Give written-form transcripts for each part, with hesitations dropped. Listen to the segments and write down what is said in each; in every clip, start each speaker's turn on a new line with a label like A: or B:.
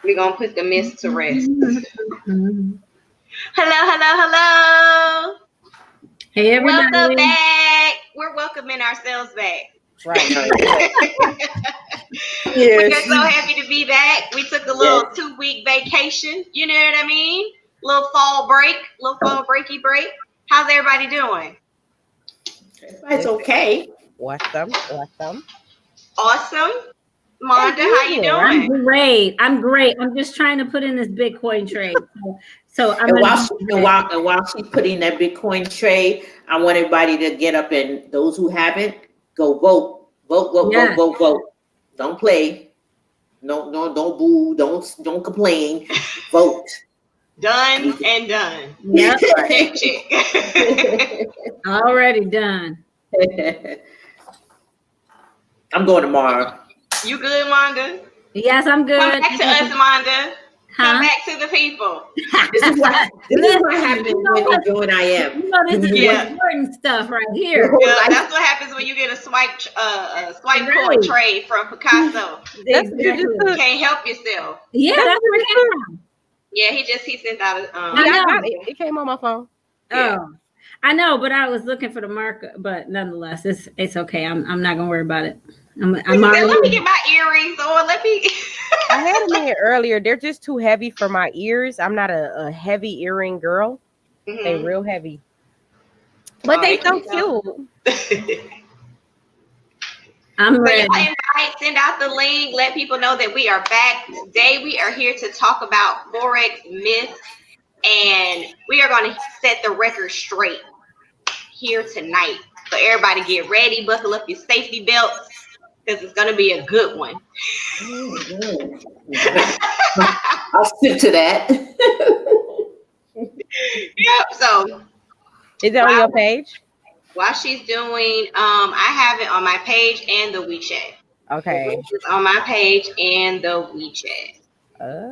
A: We're gonna put the myth to rest.
B: Mm-hmm.
A: Hello.
B: Hey, everybody.
A: Welcome back. We're welcoming ourselves back.
C: Right.
A: We are so happy to be back. We took a little 2-week vacation. You know what I mean? Little fall breaky break. How's everybody doing?
C: It's okay.
D: What's them?
A: Awesome. Monda, how you doing?
B: I'm great. I'm just trying to put in this Bitcoin trade. So I'm
C: while she's putting that Bitcoin trade, I want everybody to get up, and those who haven't, go vote. Vote. Don't play. No, don't boo. Don't complain. Vote.
A: Done and done.
B: Yep.
A: Check.
B: Already done.
C: I'm going tomorrow.
A: You good, Monda?
B: Yes, I'm good.
A: Come back to us, Monda. Come back to the people.
C: This is what happens when you join I am.
B: You know, this is important stuff right here.
A: Yeah, that's what happens when you get a swipe coin trade from Picasso. You can't help yourself.
B: Yeah, that's where it came from.
A: Yeah, he sent out a
D: I got it. It came on my phone.
B: Oh, I know, but I was looking for the marker. But nonetheless, it's okay. I'm not gonna worry about it.
A: Let me get my earrings on.
D: I had them in earlier. They're just too heavy for my ears. I'm not a heavy earring girl. Mm-hmm. They're real heavy, but they so cute.
B: I'm ready.
A: Send out the link. Let people know that we are back today. We are here to talk about Forex myths, and we are going to set the record straight here tonight. So everybody get ready, buckle up your safety belts, because it's going to be a good one.
C: I'll stick to that.
A: Yep. So,
D: is it on your page?
A: While she's doing, I have it on my page and the WeChat.
D: Okay.
A: It's on my page and the WeChat.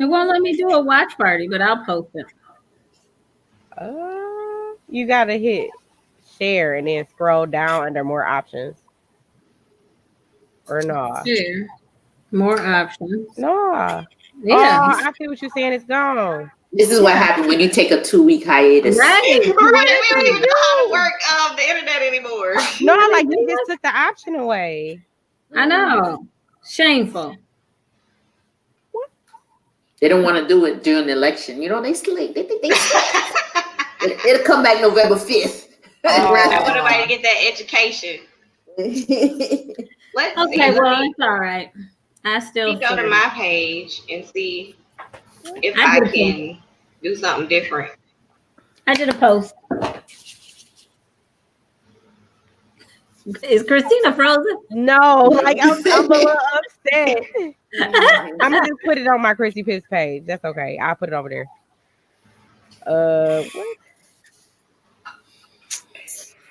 B: It won't let me do a watch party, but I'll post it.
D: You gotta hit share and then scroll down under more options. Or no?
B: Share. More options.
D: No.
B: Yeah.
D: Oh, I see what you're saying. It's gone.
C: This is what happens when you take a 2-week hiatus.
B: Right.
A: We don't even know how to work the internet anymore.
D: No, like you just took the option away.
B: I know. Shameful.
D: What?
C: They don't want to do it during the election. You know, they think they it'll come back November 5th.
A: I want everybody to get that education.
B: It's all right. I still
A: go to my page and see if I can do something different.
B: I did a post. Is Christina frozen?
D: No, like I'm a little upset. I'm gonna just put it on my Chrissy Piss page. That's okay. I'll put it over there. What?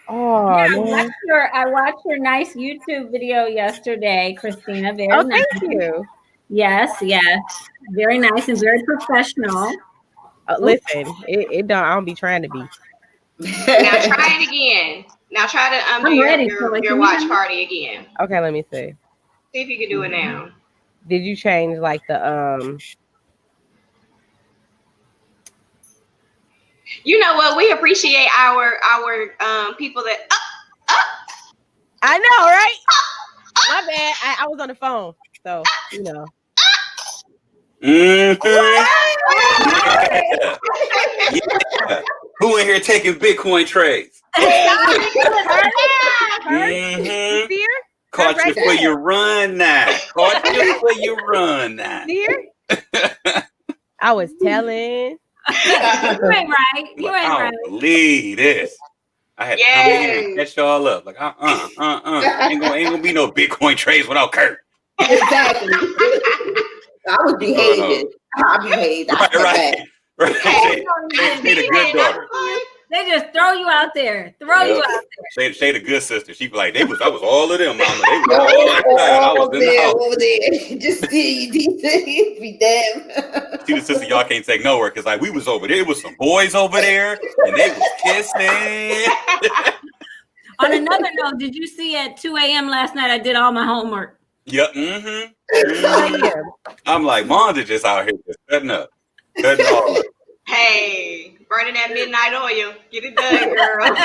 D: Oh man!
B: I watched your nice YouTube video yesterday, Christina. Very nice.
D: Thank you.
B: Yes, very nice and very professional.
D: Listen, it don't. I don't be trying to be.
A: Now try it again. Now try to undo your watch party again.
D: Okay, let me see.
A: See if you can do it now.
D: Did you change like the
A: You know what? We appreciate our people that.
D: I know, right? My bad. I was on the phone, so you know.
E: Mm-hmm. Yeah. Who in here taking Bitcoin trades?
D: Mm-hmm.
E: Caught you for your run now.
D: Dear? I was telling.
B: You ain't right. You ain't
E: right. I don't believe this. I had to come in here and catch y'all up. Like, ain't gonna be no Bitcoin trades without Kurt.
C: Exactly. I was behaving. I behaved.
E: Right. Say the good daughter.
B: They just throw you out there. You out there.
E: Say the good sister. She be like, that was all of them, mama. They was all outside. I was in the house.
C: Over there. Just be damn.
E: See the sister y'all can't take nowhere because like we was over there. It was some boys over there and they was kissing.
B: On another note, did you see at 2 a.m. last night I did all my homework?
E: Yeah. I'm like, Monda just out here just cutting up. Cutting all up.
A: Hey, burning that midnight oil. Get it done, girl.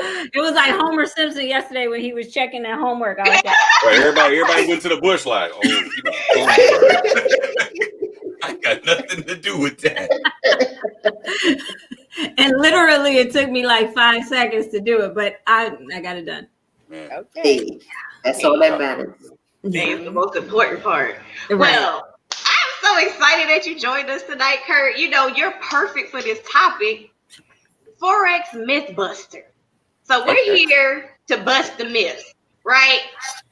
B: It was like Homer Simpson yesterday when he was checking that homework. I like that.
E: Right, everybody went to the bush like, oh, you know, I got nothing to do with that.
B: And literally, it took me like 5 seconds to do it, but I got it done.
E: Man.
C: Okay, that's all that matters.
A: That's the most important part.
B: Right.
A: Well, I'm so excited that you joined us tonight, Kurt. You know, you're perfect for this topic, Forex Mythbuster. So we're here to bust the myths, right?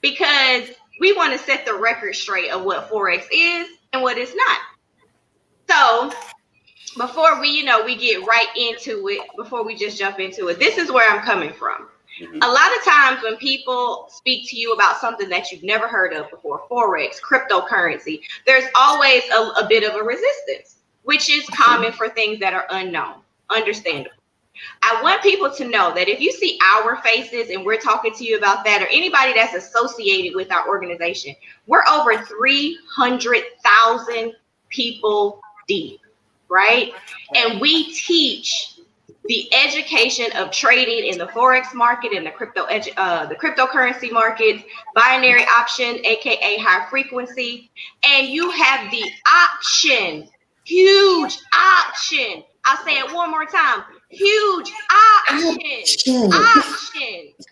A: Because we want to set the record straight of what Forex is and what it's not. So before we get right into it, before we just jump into it, this is where I'm coming from. Mm-hmm. A lot of times when people speak to you about something that you've never heard of before, Forex, cryptocurrency, there's always a bit of a resistance, which is common for things that are unknown, understandable. I want people to know that if you see our faces and we're talking to you about that, or anybody that's associated with our organization, we're over 300,000 people deep, right? And we teach the education of trading in the Forex market and the cryptocurrency markets, binary option, aka high frequency, and you have the option, huge option. I'll say it one more time. Huge option.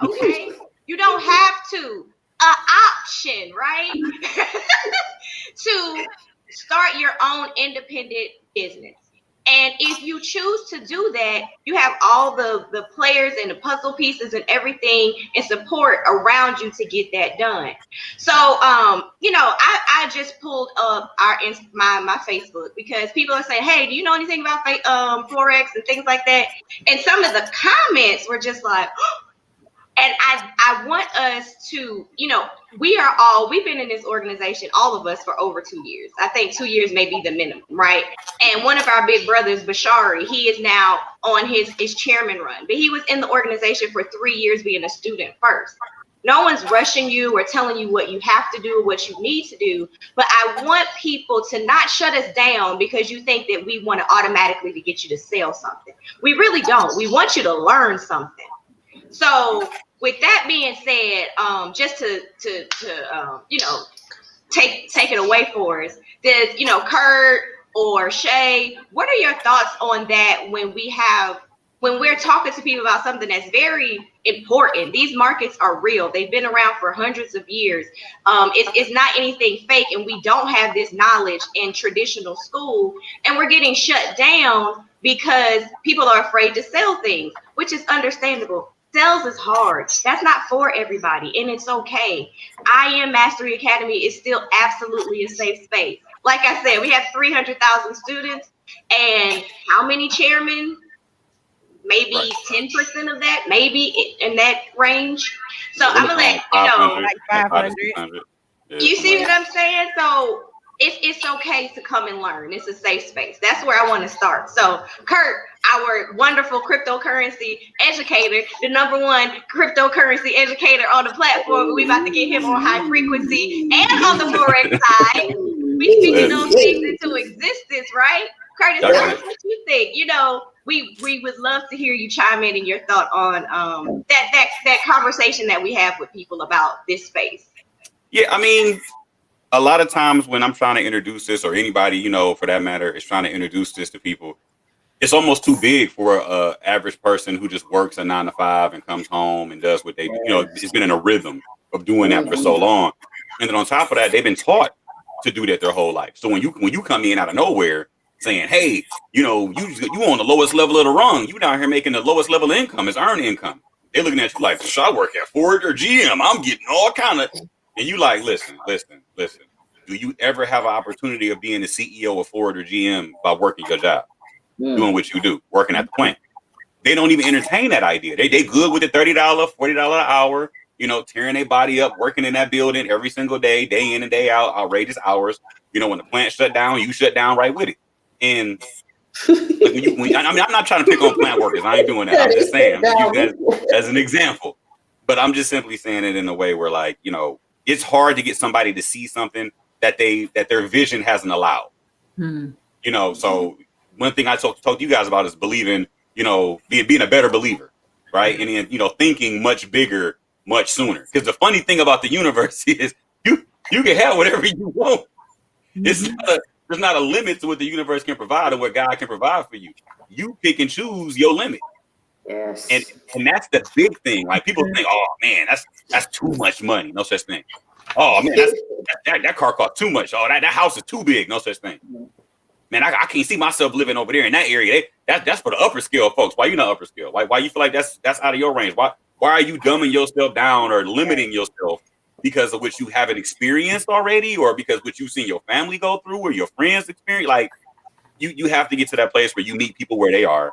A: Okay? You don't have to. Option, right? To start your own independent business. And if you choose to do that, you have all the players and the puzzle pieces and everything and support around you to get that done. So, I just pulled up my Facebook because people are saying, hey, do you know anything about Forex and things like that? And some of the comments were just like, and I want us to, we've been in this organization, all of us, for over 2 years. I think 2 years may be the minimum, right? And one of our big brothers, Bashari, he is now on his chairman run, but he was in the organization for 3 years being a student first. No one's rushing you or telling you what you have to do or what you need to do, but I want people to not shut us down because you think that we want to automatically to get you to sell something. We really don't. We want you to learn something. So with that being said, just to take it away for us, does Kurt or Shay, what are your thoughts on that when we're talking to people about something that's very important? These markets are real. They've been around for hundreds of years. It's not anything fake, and we don't have this knowledge in traditional school, and we're getting shut down because people are afraid to sell things, which is understandable. Sales is hard. That's not for everybody, and it's okay. IM Mastery Academy is still absolutely a safe space. Like I said, we have 300,000 students, and how many chairmen? Maybe 10% of that, maybe in that range. So I'm gonna let
D: like 500.
A: You see what I'm saying? So it's okay to come and learn. It's a safe space. That's where I want to start. So Kurt, our wonderful cryptocurrency educator, the #1 cryptocurrency educator on the platform. We about to get him on high frequency and on the Forex side. We speaking those things into existence, right? Curtis, tell us what you think. We would love to hear you chime in and your thought on that conversation that we have with people about this space.
E: Yeah, I mean, a lot of times when I'm trying to introduce this, or anybody, for that matter, is trying to introduce this to people, it's almost too big for an average person who just works a 9 to 5 and comes home and does what they do. It's been in a rhythm of doing that for so long. And then on top of that, they've been taught to do that their whole life. So when you come in out of nowhere saying, hey, you on the lowest level of the rung, you down here making the lowest level of income is earned income. They're looking at you like, I work at Ford or GM. I'm getting all kind of, and you like, listen. Do you ever have an opportunity of being the CEO of Ford or GM by working your job, doing what you do, working at the plant? They don't even entertain that idea. They good with the $30, $40 an hour, tearing their body up, working in that building every single day in and day out, outrageous hours. When the plant shut down, you shut down right with it. And I'm not trying to pick on plant workers. I ain't doing that. I'm just saying, I'm just using that as an example. But I'm just simply saying it in a way where, like, you know, it's hard to get somebody to see something that their vision hasn't allowed. You know, so one thing I told you guys about is believing, you know, being a better believer, right? And then, you know, thinking much bigger, much sooner. Because the funny thing about the universe is you can have whatever you want. There's not a limit to what the universe can provide or what God can provide for you. You pick and choose your limit.
C: Yes.
E: And that's the big thing. Like, people think, oh man, that's too much money. No such thing. Oh man, that car costs too much. Oh, that house is too big. No such thing. Man, I can't see myself living over there in that area. That's for the upper scale folks. Why you not upper scale? Why you feel like that's out of your range? Why are you dumbing yourself down or limiting yourself because of what you haven't experienced already, or because what you've seen your family go through or your friends experience? Like, you have to get to that place where you meet people where they are.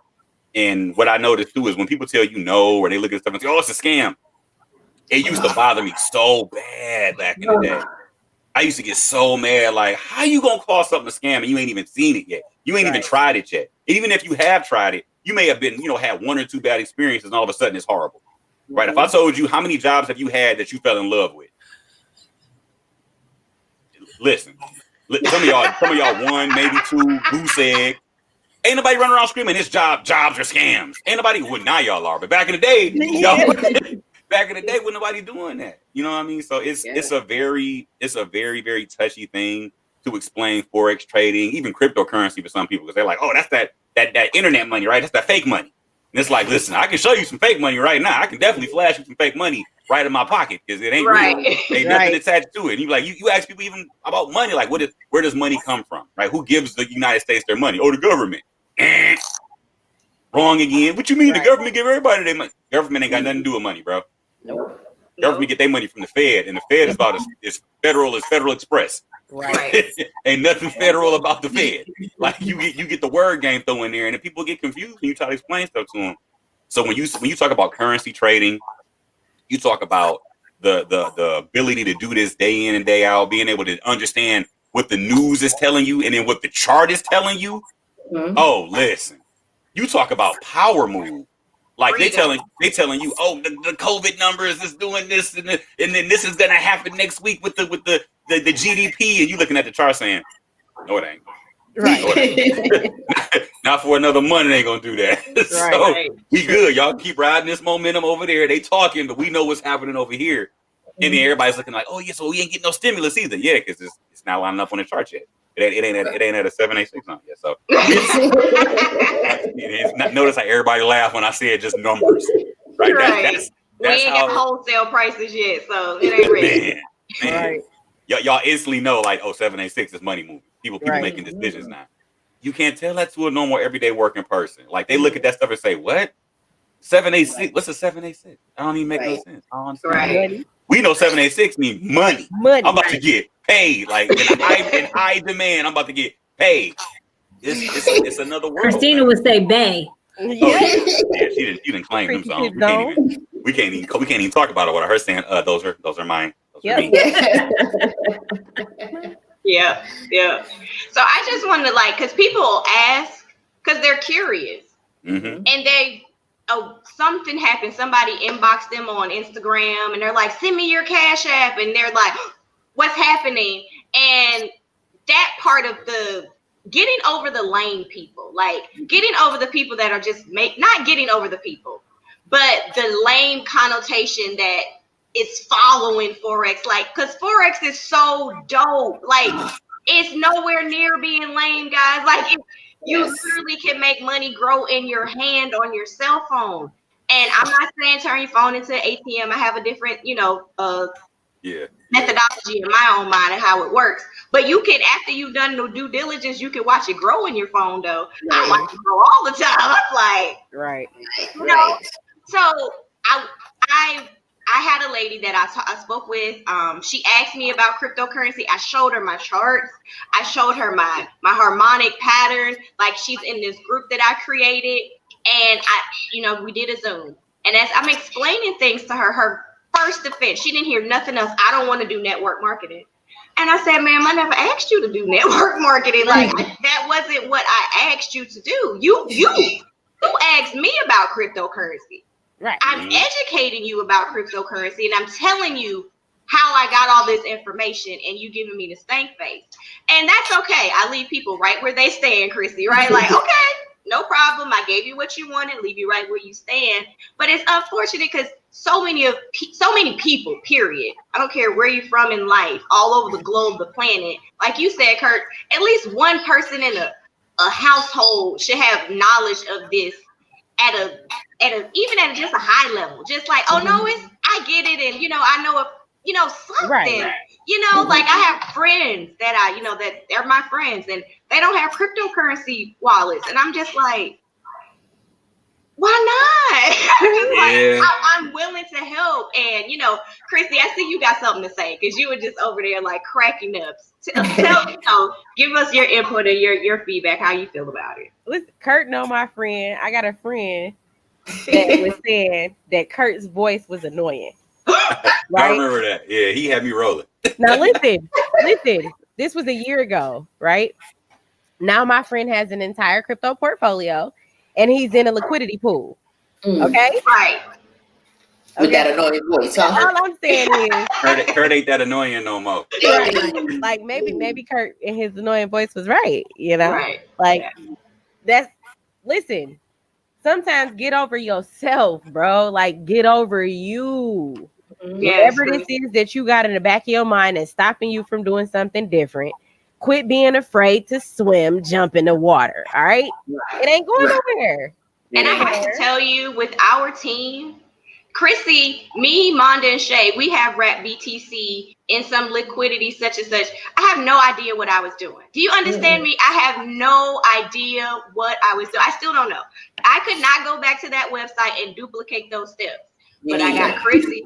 E: And what I noticed too is when people tell you no, or they look at stuff and say, oh, it's a scam. It used to bother me so bad back in the day. I used to get so mad, like, how you gonna call something a scam and you ain't even seen it yet? You ain't even tried it yet. Even if you have tried it, you may have been, you know, had one or two bad experiences and all of a sudden it's horrible. Right? If I told you how many jobs have you had that you fell in love with? Listen, some of y'all one, maybe two, goose egg. Ain't nobody running around screaming, it's jobs are scams. Ain't nobody, well, now y'all are. But back in the day, wasn't nobody doing that. You know what I mean? So it's a very, very touchy thing to explain Forex trading, even cryptocurrency for some people, because they're like, oh, that's that internet money, right? That's that fake money. And it's like, listen, I can show you some fake money right now. I can definitely flash you some fake money right in my pocket because it ain't real. Ain't nothing attached to it. And you like, you ask people even about money, like where does money come from? Right? Who gives the United States their money? Oh, the government. Wrong again. What you mean? The government give everybody their money? Government ain't got nothing to do with money, bro. Government get their money from the Fed, and the Fed is about as federal as Federal Express.
A: Right.
E: Ain't nothing federal about the Fed. Like, you get the word game thrown in there, and then people get confused when you try to explain stuff to them. So when you talk about currency trading, you talk about the ability to do this day in and day out, being able to understand what the news is telling you, and then what the chart is telling you. Oh, listen. You talk about power move. Like, they telling you, oh, the COVID numbers is doing this, and then this is gonna happen next week with the GDP, and you looking at the chart saying, no, it ain't.
D: Right.
E: No, it ain't. Not for another month, they ain't gonna do that. So we good. Y'all keep riding this momentum over there. They talking, but we know what's happening over here. And then everybody's looking like, oh yeah, so we ain't getting no stimulus either. Yeah, because it's not lining up on the chart yet. It ain't at a 786 on yet. So it's not, notice how everybody laughed when I said just numbers. Right. That's
A: we ain't got wholesale prices yet, so it ain't ready.
E: Man. Y'all instantly know, like, oh, 786 is money moving. People making decisions now. You can't tell that to a normal everyday working person. Like, they look at that stuff and say, what? 786? What's a 786? I don't even make no sense. I don't understand. We know 786 means money. I'm about to get paid. Like, in high demand, I'm about to get paid. It's another world.
B: Christina would say "bay."
E: Yeah, she didn't claim them songs. We can't even talk about it without her saying, those are mine.
A: Yeah. So I just wanted to, like, because people ask because they're curious, and they something happened. Somebody inboxed them on Instagram, and they're like, "Send me your Cash App," and they're like, "What's happening?" And that part of the getting over the lame people, like getting over the people that are just not getting over the people, but the lame connotation that is following Forex, like, because Forex is so dope. Like, it's nowhere near being lame, guys. Like, you literally can make money grow in your hand on your cell phone. And I'm not saying turn your phone into an ATM. I have a different, methodology in my own mind of how it works. But you can, after you've done the due diligence, you can watch it grow in your phone, though. I watch it grow all the time. I'm like, So I had a lady that I spoke with. She asked me about cryptocurrency. I showed her my charts. I showed her my harmonic pattern. Like, she's in this group that I created, and we did a Zoom. And as I'm explaining things to her, her first defense, she didn't hear nothing else. I don't want to do network marketing. And I said, ma'am, I never asked you to do network marketing. Like, that wasn't what I asked you to do. You asked me about cryptocurrency.
D: Right.
A: I'm educating you about cryptocurrency, and I'm telling you how I got all this information, and you giving me the stank face. And that's okay. I leave people right where they stand, Chrissy, right? Like, okay, no problem. I gave you what you wanted, leave you right where you stand. But it's unfortunate because so many people, period. I don't care where you're from in life, all over the globe, the planet. Like you said, Kurt, at least one person in a household should have knowledge of this at a even at just a high level. Just like, oh no, I get it, and I know something.
D: Right.
A: Like I have friends that that they're my friends, and they don't have cryptocurrency wallets, and I'm just like, why not? I'm willing to help. And Chrissy, I see you got something to say because you were just over there like cracking up. Give us your input and your feedback, how you feel about it.
D: Listen, Kurt know my friend. I got a friend that was saying that Kurt's voice was annoying.
E: Right? I remember that. Yeah, he had me rolling.
D: Now listen. This was a year ago, right? Now my friend has an entire crypto portfolio, and he's in a liquidity pool. Okay,
A: right.
C: With that annoying voice, huh?
D: All I'm saying is,
E: Kurt ain't that annoying no more.
D: Right. Like maybe Kurt and his annoying voice was right.
A: Right.
D: Like listen. Sometimes get over yourself, bro. Like get over you. Whatever this is that you got in the back of your mind that's stopping you from doing something different. Quit being afraid to swim, jump in the water. All right? It ain't going nowhere.
A: And I have to tell you, with our team, Chrissy, me, Monda, and Shay, we have wrapped BTC in some liquidity such and such. I have no idea what I was doing. Do you understand me? I have no idea what I was doing. I still don't know. I could not go back to that website and duplicate those steps. But I got Chrissy.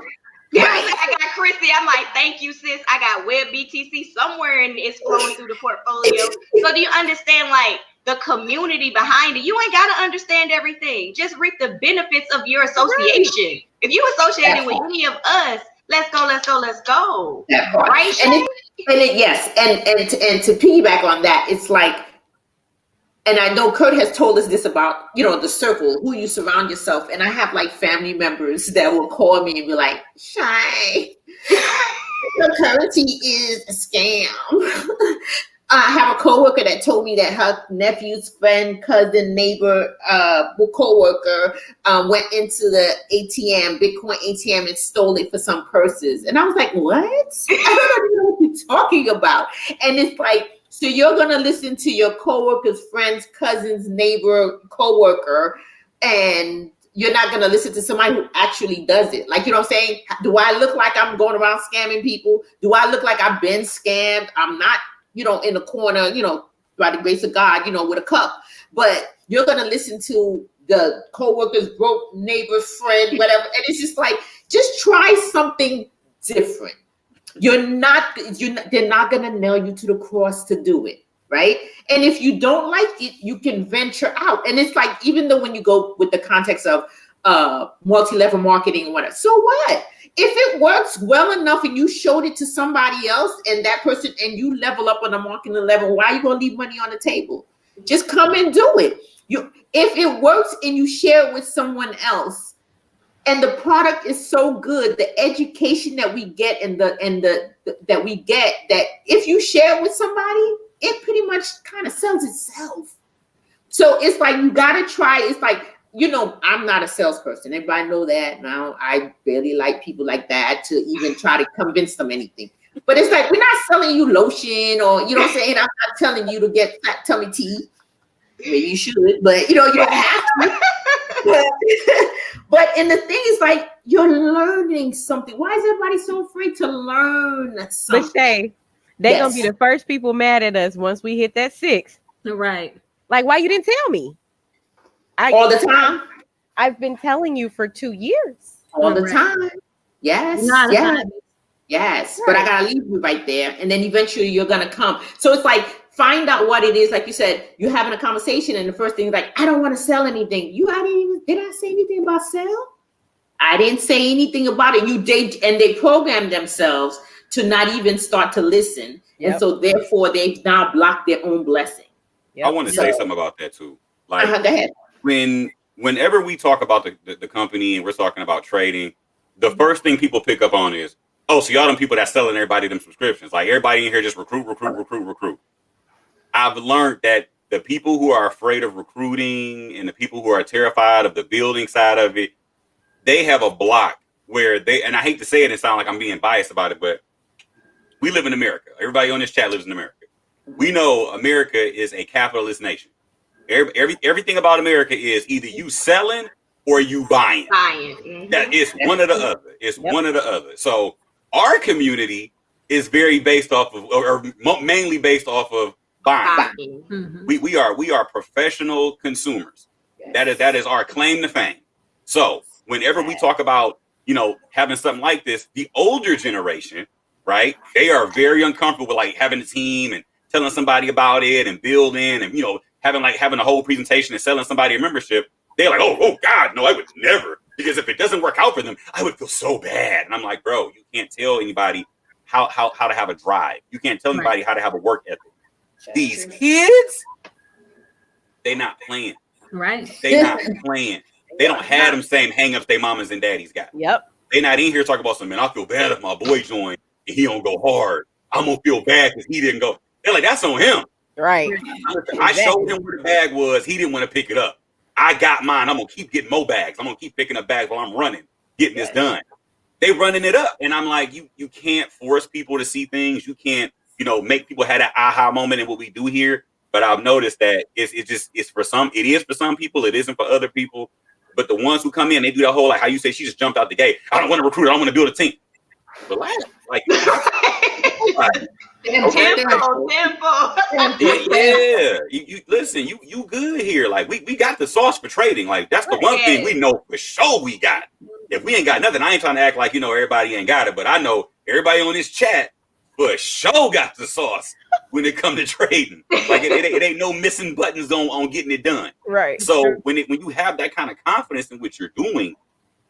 A: I got Chrissy. I'm like, thank you, sis. I got Web BTC somewhere and it's flowing through the portfolio. So do you understand, like, the community behind it? You ain't got to understand everything. Just reap the benefits of your association. Right. If you associated with any of us, let's go. Right?
C: Yes. And to piggyback on that, it's like, and I know Kurt has told us this about, the circle, who you surround yourself. And I have like family members that will call me and be like, Shy, cryptocurrency is a scam. I have a coworker that told me that her nephew's friend, cousin, neighbor, coworker went into the ATM, Bitcoin ATM, and stole it for some purses. And I was like, what? I don't know what you're talking about. And it's like, so you're going to listen to your coworker's friends, cousins, neighbor, coworker, and you're not going to listen to somebody who actually does it. Like, you know what I'm saying? Do I look like I'm going around scamming people? Do I look like I've been scammed? I'm not, in the corner, by the grace of God, with a cup. But you're going to listen to the coworker's broke neighbor, friend, whatever. And it's just like, just try something different. They're not going to nail you to the cross to do it, right? And if you don't like it, you can venture out. And it's like, even though when you go with the context of multi-level marketing or whatever, so what? If it works well enough and you showed it to somebody else and that person, and you level up on the marketing level, why are you going to leave money on the table? Just come and do it. If it works and you share it with someone else, and the product is so good, the education that we get that if you share it with somebody, it pretty much kind of sells itself. So it's like, you got to try. It's like, I'm not a salesperson. Everybody know that now. I barely like people like that to even try to convince them anything. But it's like, we're not selling you lotion or, you know what I'm saying? I'm not telling you to get fat tummy tea. Maybe you should, but you don't have to. But and the thing is, like, you're learning something. Why is everybody so afraid to learn something?
D: But Shay, they're gonna be the first people mad at us once we hit that 6.
B: Right.
D: Like, why you didn't tell me?
C: All the time.
D: I've been telling you for 2 years.
C: All the time. Yes. Yes. But I gotta leave you right there, and then eventually you're gonna come. So it's like, find out what it is. Like you said, you're having a conversation, and the first thing is like, I don't want to sell anything. Did I say anything about sell? I didn't say anything about it. They programmed themselves to not even start to listen. Yep. And so therefore they've now blocked their own blessing.
E: Yep. I want to say something about that too. Like,
C: go ahead.
E: When whenever we talk about the company and we're talking about trading, the first thing people pick up on is, oh, so y'all them people that's selling everybody them subscriptions. Like everybody in here just recruit. I've learned that the people who are afraid of recruiting and the people who are terrified of the building side of it, they have a block where they, and I hate to say it and sound like I'm being biased about it, but we live in America. Everybody on this chat lives in America. We know America is a capitalist nation. Everything about America is either you selling or you buying.
A: Mm-hmm.
E: That it's one or the other. It's one or the other. So our community is very based off of, or mainly based off of buying.
B: Mm-hmm.
E: We are professional consumers. Yes. That is our claim to fame. So whenever we talk about, you know, having something like this, the older generation, right? They are very uncomfortable with like having a team and telling somebody about it and building and, you know, having a whole presentation and selling somebody a membership. They're like, oh God, no, I would never, because if it doesn't work out for them, I would feel so bad. And I'm like, bro, you can't tell anybody how to have a drive. You can't tell anybody how to have a work ethic. These kids, they not playing.
B: Right.
E: They not playing. They don't have them same hangups they mamas and daddies got.
D: Yep.
E: They not in here talking about something. I feel bad if my boy joined and he don't go hard. I'm gonna feel bad because he didn't go. They're like, that's on him.
D: Right.
E: I showed him where the bag was. He didn't want to pick it up. I got mine. I'm gonna keep getting more bags. I'm gonna keep picking up bags while I'm running, getting this done. They running it up, and I'm like, you can't force people to see things. You can't, you know, make people have that aha moment in what we do here. But I've noticed that it's for some. It is for some people. It isn't for other people. But the ones who come in, they do the whole like how you say she just jumped out the gate. I don't want to recruit. I don't want to build a team. Relax, like.
A: Tempo.
E: Yeah. You listen. You good here. Like we got the sauce for trading. Like that's the one thing we know for sure we got. If we ain't got nothing, I ain't trying to act like, you know, everybody ain't got it, but I know everybody on this chat for sure got the sauce when it come to trading. Like it ain't no missing buttons on getting it done.
D: Right.
E: So when you have that kind of confidence in what you're doing,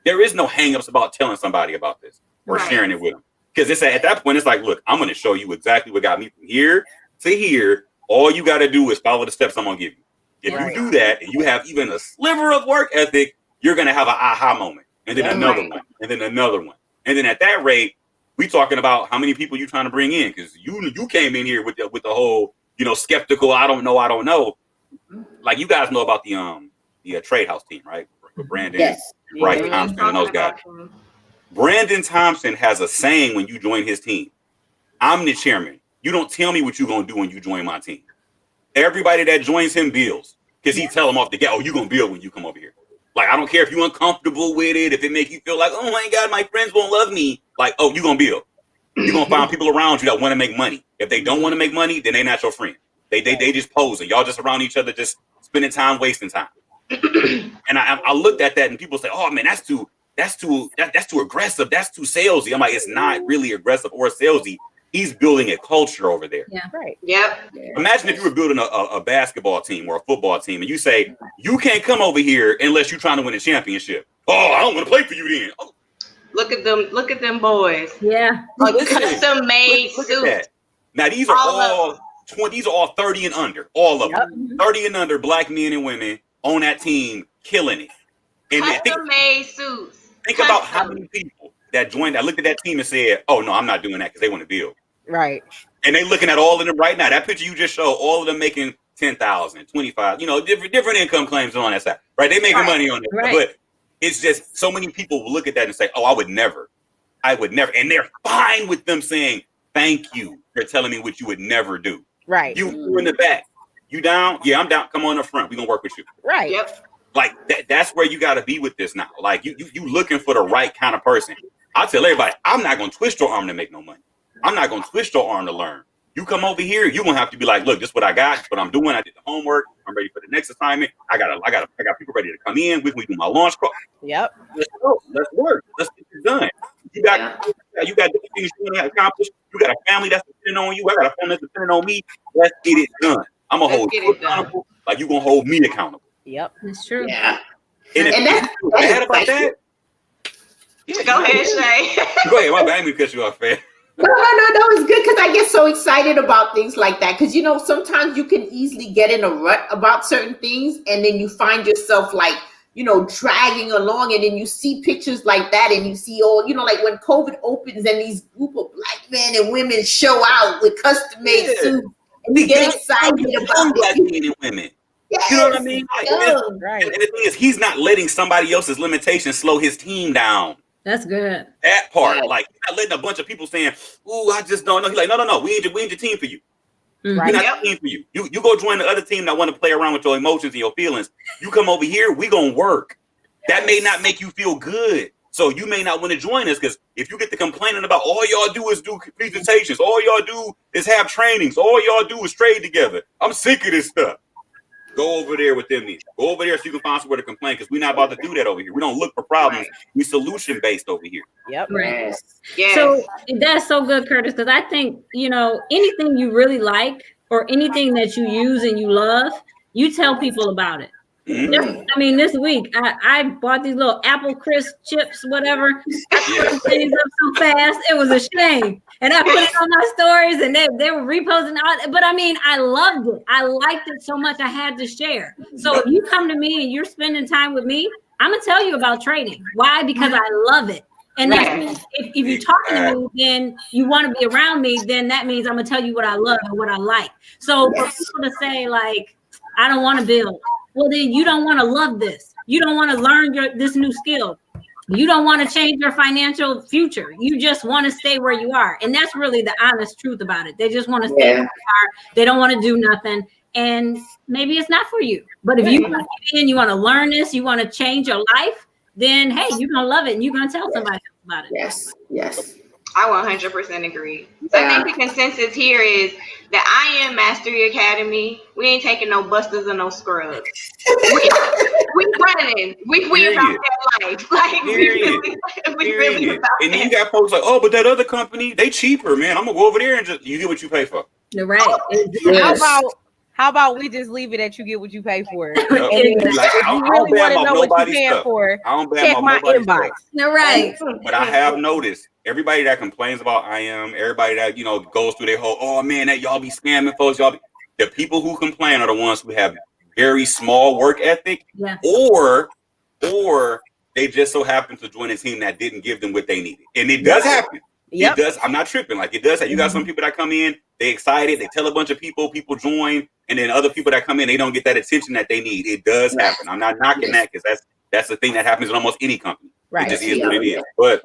E: there is no hangups about telling somebody about this or sharing it with them. Because it's at that point, it's like, look, I'm going to show you exactly what got me from here to here. All you got to do is follow the steps I'm going to give you. If you do that and you have even a sliver of work ethic, you're going to have an aha moment. And then another one. And then another one. And then at that rate, we talking about how many people you trying to bring in. Because you came in here with the whole, you know, skeptical, I don't know. Like you guys know about the trade house team, right? With Brandon, Bryce Thompson, and those guys. Brandon Thompson has a saying when you join his team. I'm the chairman. You don't tell me what you're going to do when you join my team. Everybody that joins him builds. Because he tell them off the gate, oh, you're going to build when you come over here. Like, I don't care if you're uncomfortable with it, if it make you feel like, oh my God, my friends won't love me. Like, oh, you're going to build. You're going to find people around you that want to make money. If they don't want to make money, then they're not your friend. They just posing. Y'all just around each other, just spending time, wasting time. And I looked at that and people say, oh man, that's too aggressive. That's too salesy. I'm like, it's not really aggressive or salesy. He's building a culture over there.
B: Yeah.
D: Right.
A: Yep.
E: Imagine if you were building a basketball team or a football team and you say, you can't come over here unless you're trying to win a championship. Oh, I don't want to play for you then. Oh.
A: Look at them boys.
B: Yeah.
A: Custom made suits.
E: Now these are all 20, these are all 30 and under. All of them. 30 and under black men and women on that team killing it. And
A: custom made suits.
E: Think about how many people that joined, that looked at that team and said, oh, no, I'm not doing that because they want to build.
D: Right.
E: And they looking at all of them right now. That picture you just showed, all of them making 10,000, 25, you know, different income claims on that side. Right. They making money on it. Right. But it's just so many people will look at that and say, oh, I would never. And they're fine with them saying, thank you for telling me what you would never do.
D: Right.
E: You in the back. You down? Yeah, I'm down. Come on up front. We're going to work with you.
D: Right.
A: Yep.
E: Like that's where you got to be with this now. Like you looking for the right kind of person. I tell everybody, I'm not going to twist your arm to make no money. I'm not going to twist your arm to learn. You come over here, you're going to have to be like, look, this is what I got. This is what I'm doing. I did the homework. I'm ready for the next assignment. I got people ready to come in. We do my launch call.
D: Yep.
E: Let's go. Let's work. Let's get this done. You got different things you want to accomplish. You got a family that's depending on you. I got a family that's depending on me. Let's get it done. I'm going to hold you accountable like you're going to hold me accountable.
D: Yep,
B: that's true.
C: Yeah,
E: and that's bad about that.
A: Yeah, go ahead, Shay.
E: Go ahead. My bad. I didn't cut you off, man.
C: No, it's good because I get so excited about things like that. Because, you know, sometimes you can easily get in a rut about certain things and then you find yourself like, dragging along, and then you see pictures like that, and you see all, like when COVID opens and these group of black men and women show out with custom-made suits, and you get excited about
E: black men and women.
C: Yes,
E: you know what I mean?
D: Right.
E: And the thing is, he's not letting somebody else's limitations slow his team down.
B: That's good.
E: That part, like, he's not letting a bunch of people saying, "Ooh, I just don't know." He's like, "No, we ain't your team for you.
D: Right.
E: We're not the team for you. You go join the other team that want to play around with your emotions and your feelings. You come over here, we gonna work. That may not make you feel good, so you may not want to join us, because if you get to complaining about all y'all do is do presentations, all y'all do is have trainings, all y'all do is trade together. I'm sick of this stuff. Go over there with them. Go over there so you can find somewhere to complain, because we're not about to do that over here. We don't look for problems. We solution based over here.
D: Yep.
B: Right.
A: Yes.
B: So that's so good, Curtis, because I think, anything you really like or anything that you use and you love, you tell people about it.
E: Mm-hmm.
B: This week I bought these little apple crisp chips, whatever. I put things up so fast, it was a shame. And I put it on my stories, and they were reposting all. But I loved it. I liked it so much, I had to share. So if you come to me and you're spending time with me, I'm gonna tell you about trading. Why? Because I love it. And then if you're talking to me, then you want to be around me, then that means I'm gonna tell you what I love and what I like. So for people to say, like, I don't want to build, well, then you don't want to love this. You don't want to learn this new skill. You don't want to change your financial future. You just want to stay where you are. And that's really the honest truth about it. They just want to stay where they are. They don't want to do nothing. And maybe it's not for you. But if you want to get in, you want to learn this, you want to change your life, then, hey, you're going to love it, and you're going to tell somebody else about it.
C: Yes.
A: I 100% agree. So I think the consensus here is the I Am Mastery Academy. We ain't taking no busters or no scrubs. we running. We about that life. Like we really about
E: and then
A: that.
E: you got folks like, "Oh, but that other company, they cheaper, man. I'm gonna go over there and just you get what you pay for."
B: You're right.
D: How about we just leave it at you get what you pay for?
E: Yep.
D: And then
E: Like,
D: if you really want to know what you're paying for,
E: I don't
D: check my inbox.
B: You're right.
E: But I have noticed everybody that complains about everybody that goes through their whole, "Oh man, that y'all be scamming folks, the people who complain are the ones who have very small work ethic, or they just so happen to join a team that didn't give them what they needed. And it does happen. It does. I'm not tripping. Like, it does. You got some people that come in, they excited, they tell a bunch of people join, and then other people that come in, they don't get that attention that they need. It does happen. I'm not knocking that, because that's the thing that happens in almost any company. Right. It just is what it is. But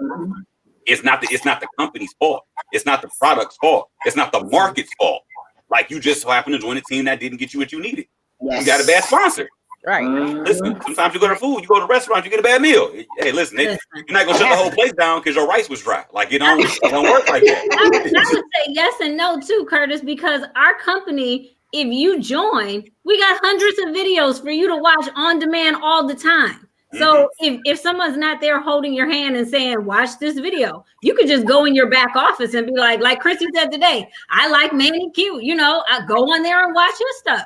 E: it's not the company's fault. It's not the product's fault. It's not the market's fault. Like, you just so happen to join a team that didn't get you what you needed. You got a bad sponsor.
D: Right.
E: Listen, sometimes you go to a restaurant, you get a bad meal. Hey, listen, you're not gonna shut the whole place down because your rice was dry. Like, it don't work like that.
B: I would say yes and no too, Curtis, because our company, if you join, we got hundreds of videos for you to watch on demand all the time. So if someone's not there holding your hand and saying, watch this video, you could just go in your back office and be like Chrissy said today, I like Manny Q. I go on there and watch his stuff.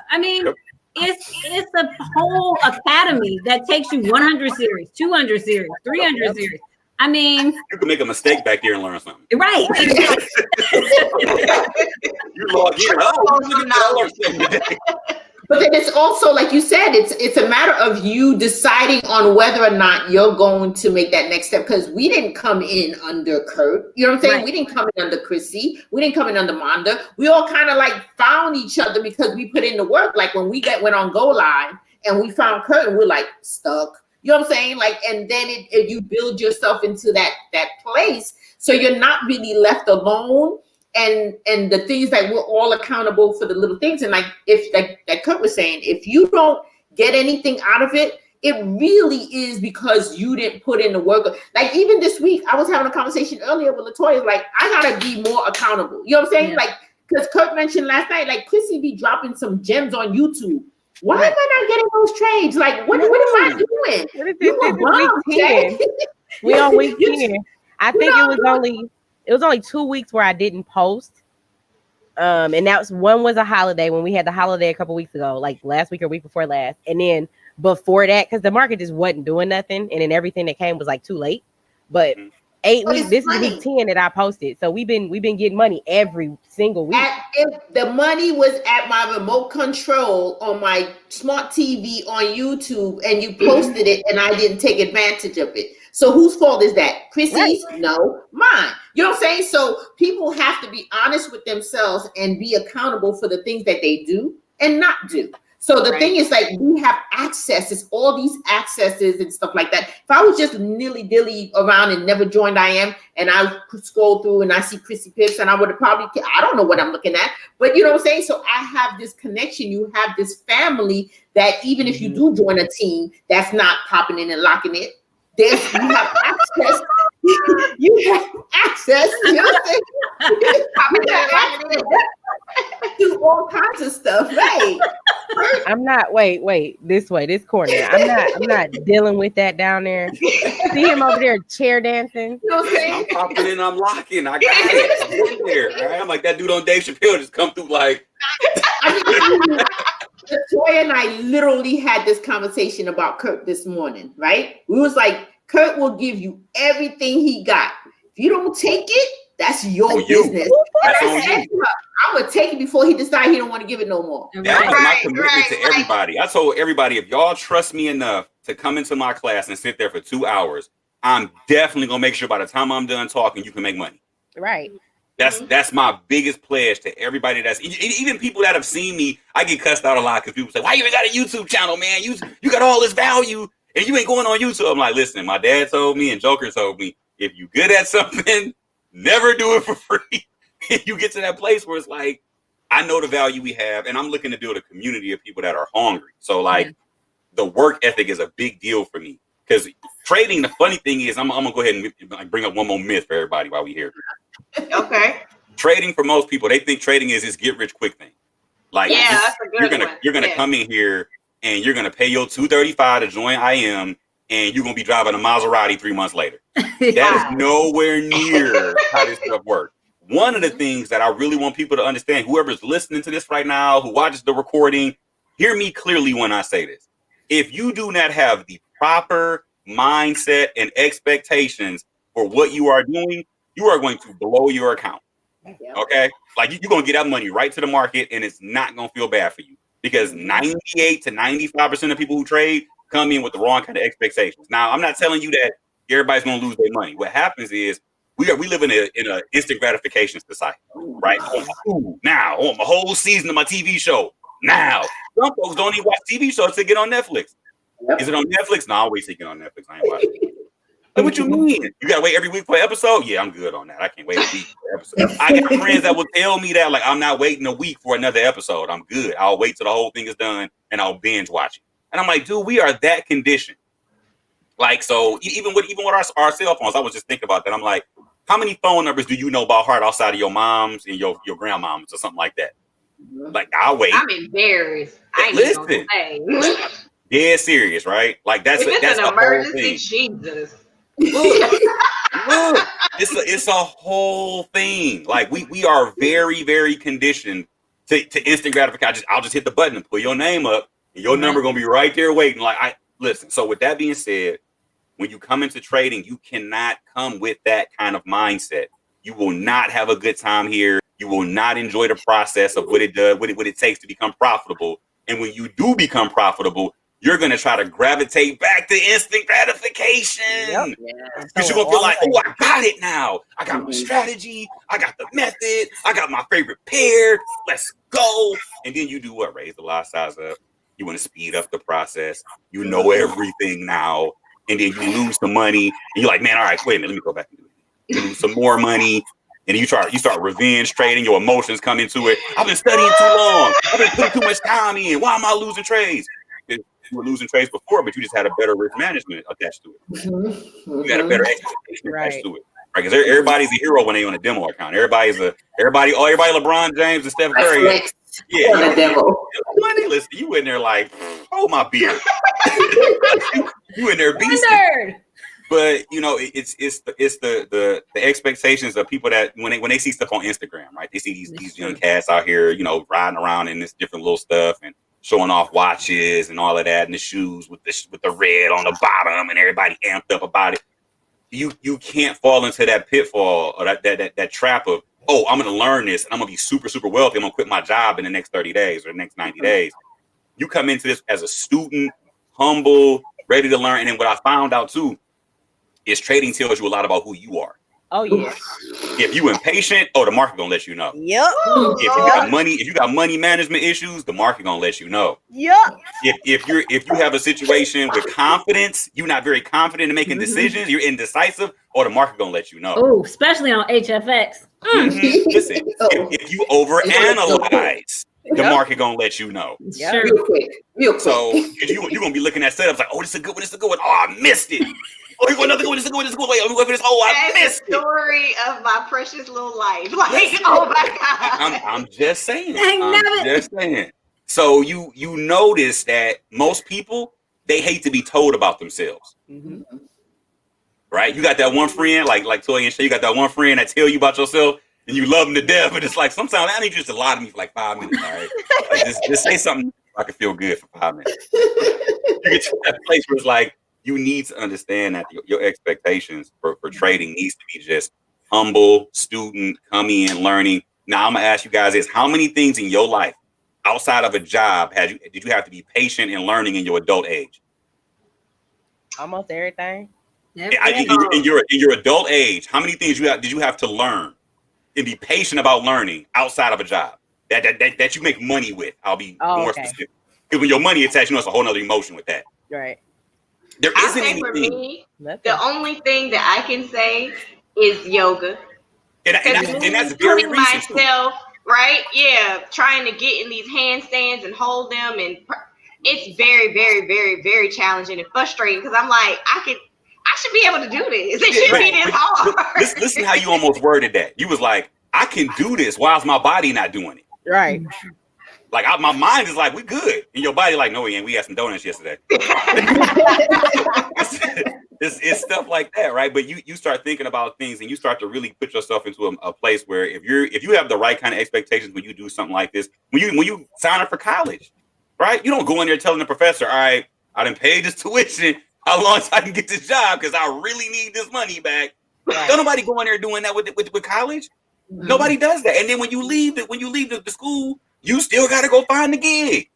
B: It's a whole academy that takes you 100 series, 200 series, 300 series.
E: You can make a mistake back there and learn something.
B: Right.
E: You log in.
C: But then it's also, like you said, it's a matter of you deciding on whether or not you're going to make that next step. Because we didn't come in under Kurt. You know what I'm saying? Right. We didn't come in under Chrissy. We didn't come in under Monda. We all kind of like found each other because we put in the work. Like when we went on Go Live and we found Kurt and we're like stuck. You know what I'm saying? Like, and then you build yourself into that place. So you're not really left alone. And the things that we're all accountable for the little things. And like Kurt was saying, if you don't get anything out of it, it really is because you didn't put in the work. Like even this week, I was having a conversation earlier with Latoya, like, I gotta be more accountable. You know what I'm saying? Yeah. Like, because Kurt mentioned last night, like Chrissy be dropping some gems on YouTube. Why am I not getting those trades? Like, what am I doing?
D: We on week 10. I think it was only 2 weeks where I didn't post. And one was a holiday when we had the holiday a couple weeks ago, like last week or week before last. And then before that, because the market just wasn't doing nothing. And then everything that came was like too late. But 8 weeks. This is week 10 that I posted. So we've been getting money every single week.
C: If the money was at my remote control on my smart TV on YouTube, and you posted it, and I didn't take advantage of it. So whose fault is that? Chrissy's? Right. No, mine. You know what I'm saying? So people have to be honest with themselves and be accountable for the things that they do and not do. So the thing is, like, we have access. It's all these accesses and stuff like that. If I was just nilly-dilly around and never joined IM, and I scroll through and I see Chrissy Pips, and I would have probably, I don't know what I'm looking at, but you know what I'm saying? So I have this connection. You have this family that even if you do join a team that's not popping in and locking it, you have access. You have access. You know what I'm saying? Do all kinds of stuff, right?
D: I'm not. Wait. This way, this corner. I'm not dealing with that down there. See him over there chair dancing.
C: You know what I'm saying?
E: I'm popping in. I'm locking. I got it. I'm in there. Right? I'm like that dude on Dave Chappelle just come through like.
C: Joy and I literally had this conversation about Kurt this morning, right? We was like, Kurt will give you everything he got. If you don't take it, that's your business.
E: That's on you.
C: I'm gonna take it before he decides he don't want to give it no more.
E: That was my commitment to everybody. I told everybody, if y'all trust me enough to come into my class and sit there for 2 hours, I'm definitely gonna make sure by the time I'm done talking, you can make money.
D: Right.
E: That's my biggest pledge to everybody. That's even people that have seen me. I get cussed out a lot because people say, "Why you even got a YouTube channel, man? You got all this value and you ain't going on YouTube." I'm like, listen, my dad told me and Joker told me, if you good at something, never do it for free. You get to that place where it's like, I know the value we have, and I'm looking to build a community of people that are hungry. So like, the work ethic is a big deal for me because trading. The funny thing is, I'm gonna go ahead and bring up one more myth for everybody while we here.
A: Okay.
E: Trading, for most people, they think trading is this get rich quick thing. Like,
A: that's a good
E: you're gonna come in here and you're gonna pay your $235 to join IM, and you're gonna be driving a Maserati 3 months later. That is nowhere near how this stuff works. One of the things that I really want people to understand, whoever's listening to this right now, who watches the recording, hear me clearly when I say this. If you do not have the proper mindset and expectations for what you are doing, you are going to blow your account. Okay? Like, you're going to get that money right to the market, and it's not going to feel bad for you because 98 to 95% of people who trade come in with the wrong kind of expectations. Now, I'm not telling you that everybody's going to lose their money. What happens is we live in a instant gratification society, right? Now, I want my whole season of my TV show now. Some folks don't even watch TV shows to get on Netflix. Is it on Netflix? No, I'll wait to get on Netflix. I ain't watching it. Like, what you mean? You gotta wait every week for an episode? Yeah, I'm good on that. I can't wait a week for an episode. I got friends that will tell me that, like, I'm not waiting a week for another episode. I'm good. I'll wait till the whole thing is done and I'll binge watch it. And I'm like, dude, we are that conditioned. Like, so even with our cell phones, I was just thinking about that. I'm like, how many phone numbers do you know by heart outside of your mom's and your grandmom's or something like that? Like, I'll wait.
A: I'm embarrassed. I ain't gonna say.
E: Dead serious, right? Like, that's
A: an emergency. Jesus.
E: Look, it's a whole thing. Like, we are very, very conditioned to instant gratification. I'll just hit the button and pull your name up, and your number gonna be right there waiting. Like, listen. So with that being said, when you come into trading, you cannot come with that kind of mindset. You will not have a good time here. You will not enjoy the process of what it does, what it takes to become profitable. And when you do become profitable, you're going to try to gravitate back to instant gratification. Because you're going to feel like, oh, I got it now. I got my strategy. I got the method. I got my favorite pair. Let's go. And then you do what? Raise the lot size up. You want to speed up the process. You know everything now. And then you lose some money. And you're like, man, all right, wait a minute. Let me go back and do it. You lose some more money. And then you start revenge trading. Your emotions come into it. I've been studying too long. I've been putting too much time in. Why am I losing trades? You were losing trades before, but you just had a better risk management attached to it. You had a better expectation attached to it. Right? Because everybody's a hero when they on a demo account. Everybody LeBron James and Steph Curry. Yeah, money. Listen, you in there like, oh my beer. you in there beasting. But you know, it's the expectations of people that when they see stuff on Instagram, right? They see these young cats out here, you know, riding around in this different little stuff and showing off watches and all of that, and the shoes with the red on the bottom, and everybody amped up about it. you can't fall into that pitfall or that trap of, oh, I'm going to learn this and I'm going to be super, super wealthy. I'm going to quit my job in the next 30 days or the next 90 days. You come into this as a student, humble, ready to learn. And then what I found out too is trading tells you a lot about who you are.
D: Oh yeah.
E: If you impatient, the market gonna let you know.
D: Yep.
E: If you got money management issues, the market gonna let you know.
D: Yep.
E: If you have a situation with confidence, you're not very confident in making decisions, you're indecisive, the market gonna let you know.
B: Oh, especially on HFX.
E: Listen, if you overanalyze, the market gonna let you know.
B: Sure.
C: Real quick.
E: So you're gonna be looking at setups like, oh, this is a good one, this is a good one. Oh, I missed it. Oh, here's another good one, this is a good one, this is a good one. Wait, I'm going for this. Oh, I missed it.
A: Story of my precious little life. Like, oh my God.
E: I'm just saying. I'm just saying. So you notice that most people, they hate to be told about themselves.
D: Mm-hmm.
E: Right? You got that one friend, like Toy and Shay, you got that one friend that tell you about yourself and you love them to death, but it's like sometimes I need you just to lie to me for like 5 minutes, all right? Like just say something I can feel good for 5 minutes. You get to that place where it's like you need to understand that your expectations for trading needs to be just humble, student, coming in, learning. Now I'm gonna ask you guys this: how many things in your life outside of a job did you have to be patient in learning in your adult age?
D: Almost everything.
E: In your adult age, how many things did you have to learn and be patient about learning outside of a job that you make money with? I'll be more specific. Because when your money attached, it's a whole other emotion with that.
D: Right.
E: There isn't anything.
A: For me, the only thing that I can say is yoga.
E: And that's very recent.
A: Myself, right? Yeah, trying to get in these handstands and hold them, and it's very, very, very, very challenging and frustrating because I'm like, I should be able to do this. It shouldn't be this hard.
E: Listen how you almost worded that. You was like, I can do this. Why is my body not doing it?
D: Right.
E: Like my mind is like, we good, and your body like, no, we ain't. We had some donuts yesterday. It's stuff like that, right? But you start thinking about things, and you start to really put yourself into a place where if you have the right kind of expectations when you do something like this, when you sign up for college, right? You don't go in there telling the professor, all right, I done paid this tuition. How long till I can get this job? Because I really need this money back. Right. Don't nobody go in there doing that with college. Mm-hmm. Nobody does that. And then when you leave the school, you still got to go find the gig.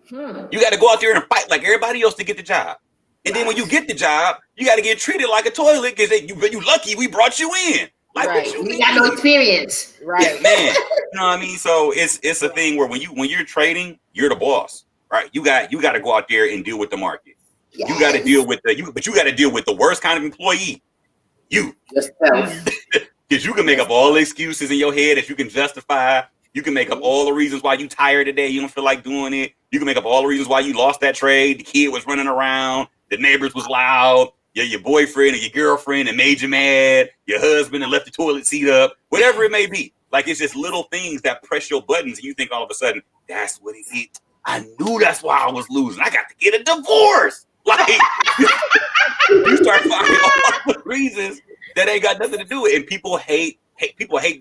E: You got to go out there and fight like everybody else to get the job. And then when you get the job, you got to get treated like a toilet because you lucky we brought you in. Like,
C: right. You got no experience.
D: Right.
E: Yeah, man. You know what I mean? So it's a thing where when you're trading, you're the boss. Right? You got to go out there and deal with the market. Yes. You got to deal with you got to deal with the worst kind of employee. You. Because you can make up all the excuses in your head that you can justify. You can make up all the reasons why you tired today. You don't feel like doing it. You can make up all the reasons why you lost that trade. The kid was running around. The neighbors was loud. Your boyfriend or your girlfriend that made you mad. Your husband that left the toilet seat up. Whatever it may be. Like, it's just little things that press your buttons. And you think all of a sudden, that's what it is. I knew that's why I was losing. I got to get a divorce. Like, you start finding all the reasons that ain't got nothing to do with it. And people hate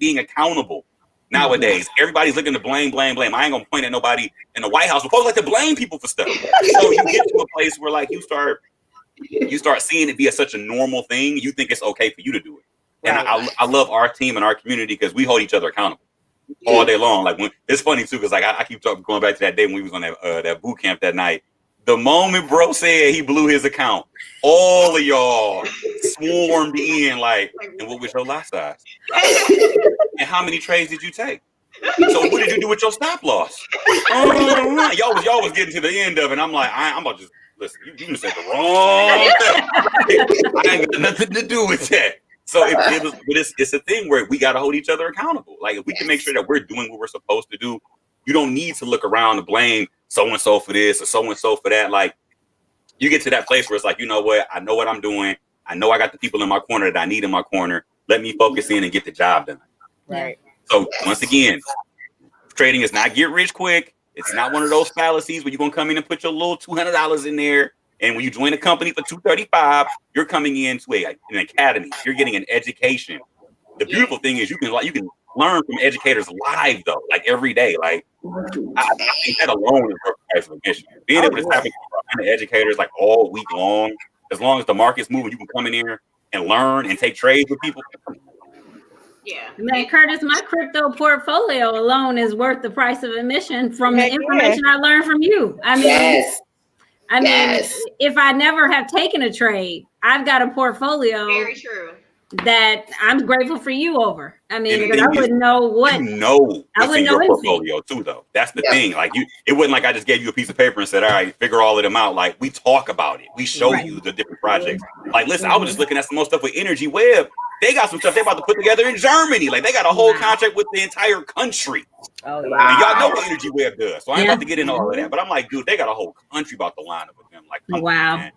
E: being accountable. Nowadays, everybody's looking to blame. I ain't gonna point at nobody in the White House. We're supposed to like to blame people for stuff. So you get to a place where like you start seeing it be such a normal thing. You think it's okay for you to do it. And I love our team and our community because we hold each other accountable all day long. Like when it's funny too, because like I keep going back to that day when we was on that boot camp that night. The moment bro said he blew his account, all of y'all swarmed in like, and what was your lot size? And how many trades did you take? So what did you do with your stop loss? Y'all was getting to the end of it. And I'm like, I'm about to just listen. You just said the wrong thing. I ain't got nothing to do with that. So it's a thing where we got to hold each other accountable. Like if we can make sure that we're doing what we're supposed to do, you don't need to look around and blame so-and-so for this or so-and-so for that. Like you get to that place where it's like, you know what? I know what I'm doing. I know I got the people in my corner that I need in my corner. Let me focus in and get the job done.
D: Right.
E: So once again, trading is not get rich quick. It's not one of those fallacies where you're going to come in and put your little $200 in there. And when you join a company for $235, you're coming into an academy. You're getting an education. The beautiful thing is you can learn from educators live though, like every day. Like I think that alone is a price of admission. Being able to tap into educators like all week long, as long as the market's moving, you can come in here and learn and take trades with people.
A: Yeah.
B: Man, Curtis, my crypto portfolio alone is worth the price of admission from the information I learned from you. I mean, if I never have taken a trade, I've got a portfolio.
A: Very true.
B: That I'm grateful for you over. I mean, because I
E: And
B: wouldn't know what.
E: You know what's in your
B: anything.
E: portfolio too, though. That's the thing. Like it wasn't like I just gave you a piece of paper and said, "All right, figure all of them out." Like we talk about it. We show you the different projects. Like, listen, I was just looking at some more stuff with Energy Web. They got some stuff they're about to put together in Germany. Like they got a whole contract with the entire country.
D: Oh,
E: And y'all know what Energy Web does. So I ain't about to get into all of that. But I'm like, dude, they got a whole country about to line up with them. Like, come on, man.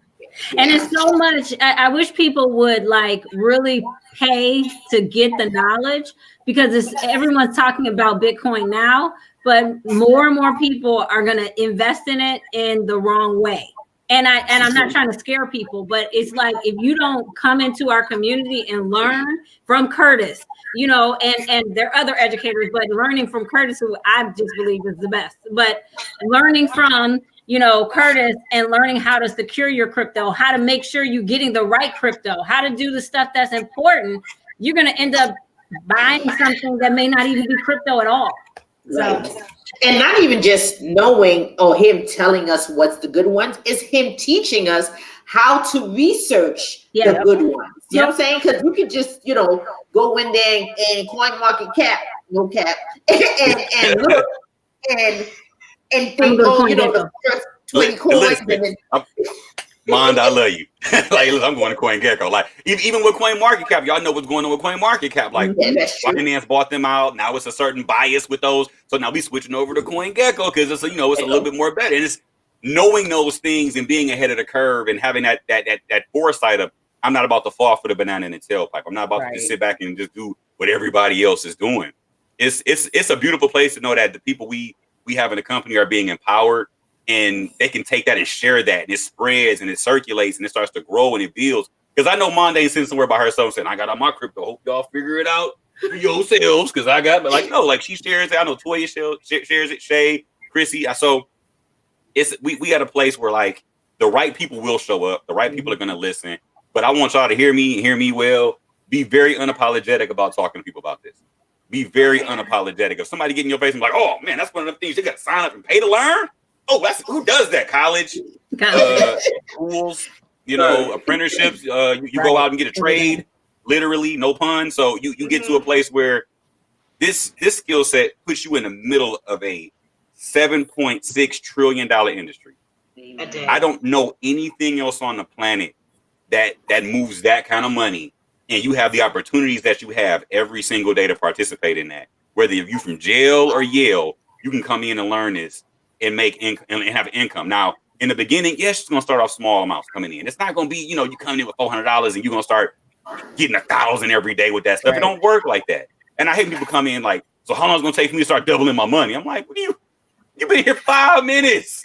B: And it's so much. I wish people would like really pay to get the knowledge, because everyone's talking about Bitcoin now, but more and more people are going to invest in it in the wrong way. And I'm not trying to scare people, but it's like, if you don't come into our community and learn from Curtis, you know, and there are other educators, but learning from Curtis, who I just believe is the best, but learning from, you know, Curtis, and learning how to secure your crypto, how to make sure you're getting the right crypto, how to do the stuff that's important, you're going to end up buying something that may not even be crypto at all.
C: Right. So, and not even just knowing or him telling us what's the good ones, it's him teaching us how to research the good ones. You know what I'm saying? Because you could just, you know, go in there and coin market cap, no cap, and look and think, oh, you know, the first 20 coins.
E: Mond, I love you. Like, listen, I'm going to CoinGecko. Like, even with CoinMarketCap, y'all know what's going on with CoinMarketCap. Like, Binance bought them out. Now it's a certain bias with those. So now we switching over to CoinGecko because it's, you know, it's a little bit more better. And it's knowing those things and being ahead of the curve and having that foresight of, I'm not about to fall for the banana in the tailpipe. I'm not about to just sit back and just do what everybody else is doing. It's a beautiful place to know that the people we have in the company are being empowered, and they can take that and share that, and it spreads and it circulates and it starts to grow and it builds. Because I know Monday ain't sitting somewhere by herself saying, I got all my crypto. Hope y'all figure it out for yourselves. Because I got, but like, no, like she shares it. I know Toya shares it, Shay, Chrissy. So we at a place where like the right people will show up. The right people are going to listen. But I want y'all to hear me well. Be very unapologetic about talking to people about this. Be very unapologetic. If somebody get in your face and be like, oh man, that's one of the things you got to sign up and pay to learn. Oh, who does that? College, schools, you know, apprenticeships. You go out and get a trade, literally, no pun. So you get to a place where this skill set puts you in the middle of a $7.6 trillion industry. I don't know anything else on the planet that moves that kind of money, and you have the opportunities that you have every single day to participate in that. Whether you're from jail or Yale, you can come in and learn this and make income and have income. Now, in the beginning, yes, it's gonna start off small amounts coming in. It's not gonna be, you know, you coming in with $400 and you're gonna start getting 1,000 every day with that stuff. It don't work like that. And I hate people come in like, so how long is it gonna take for me to start doubling my money? I'm like, what are you've been here 5 minutes.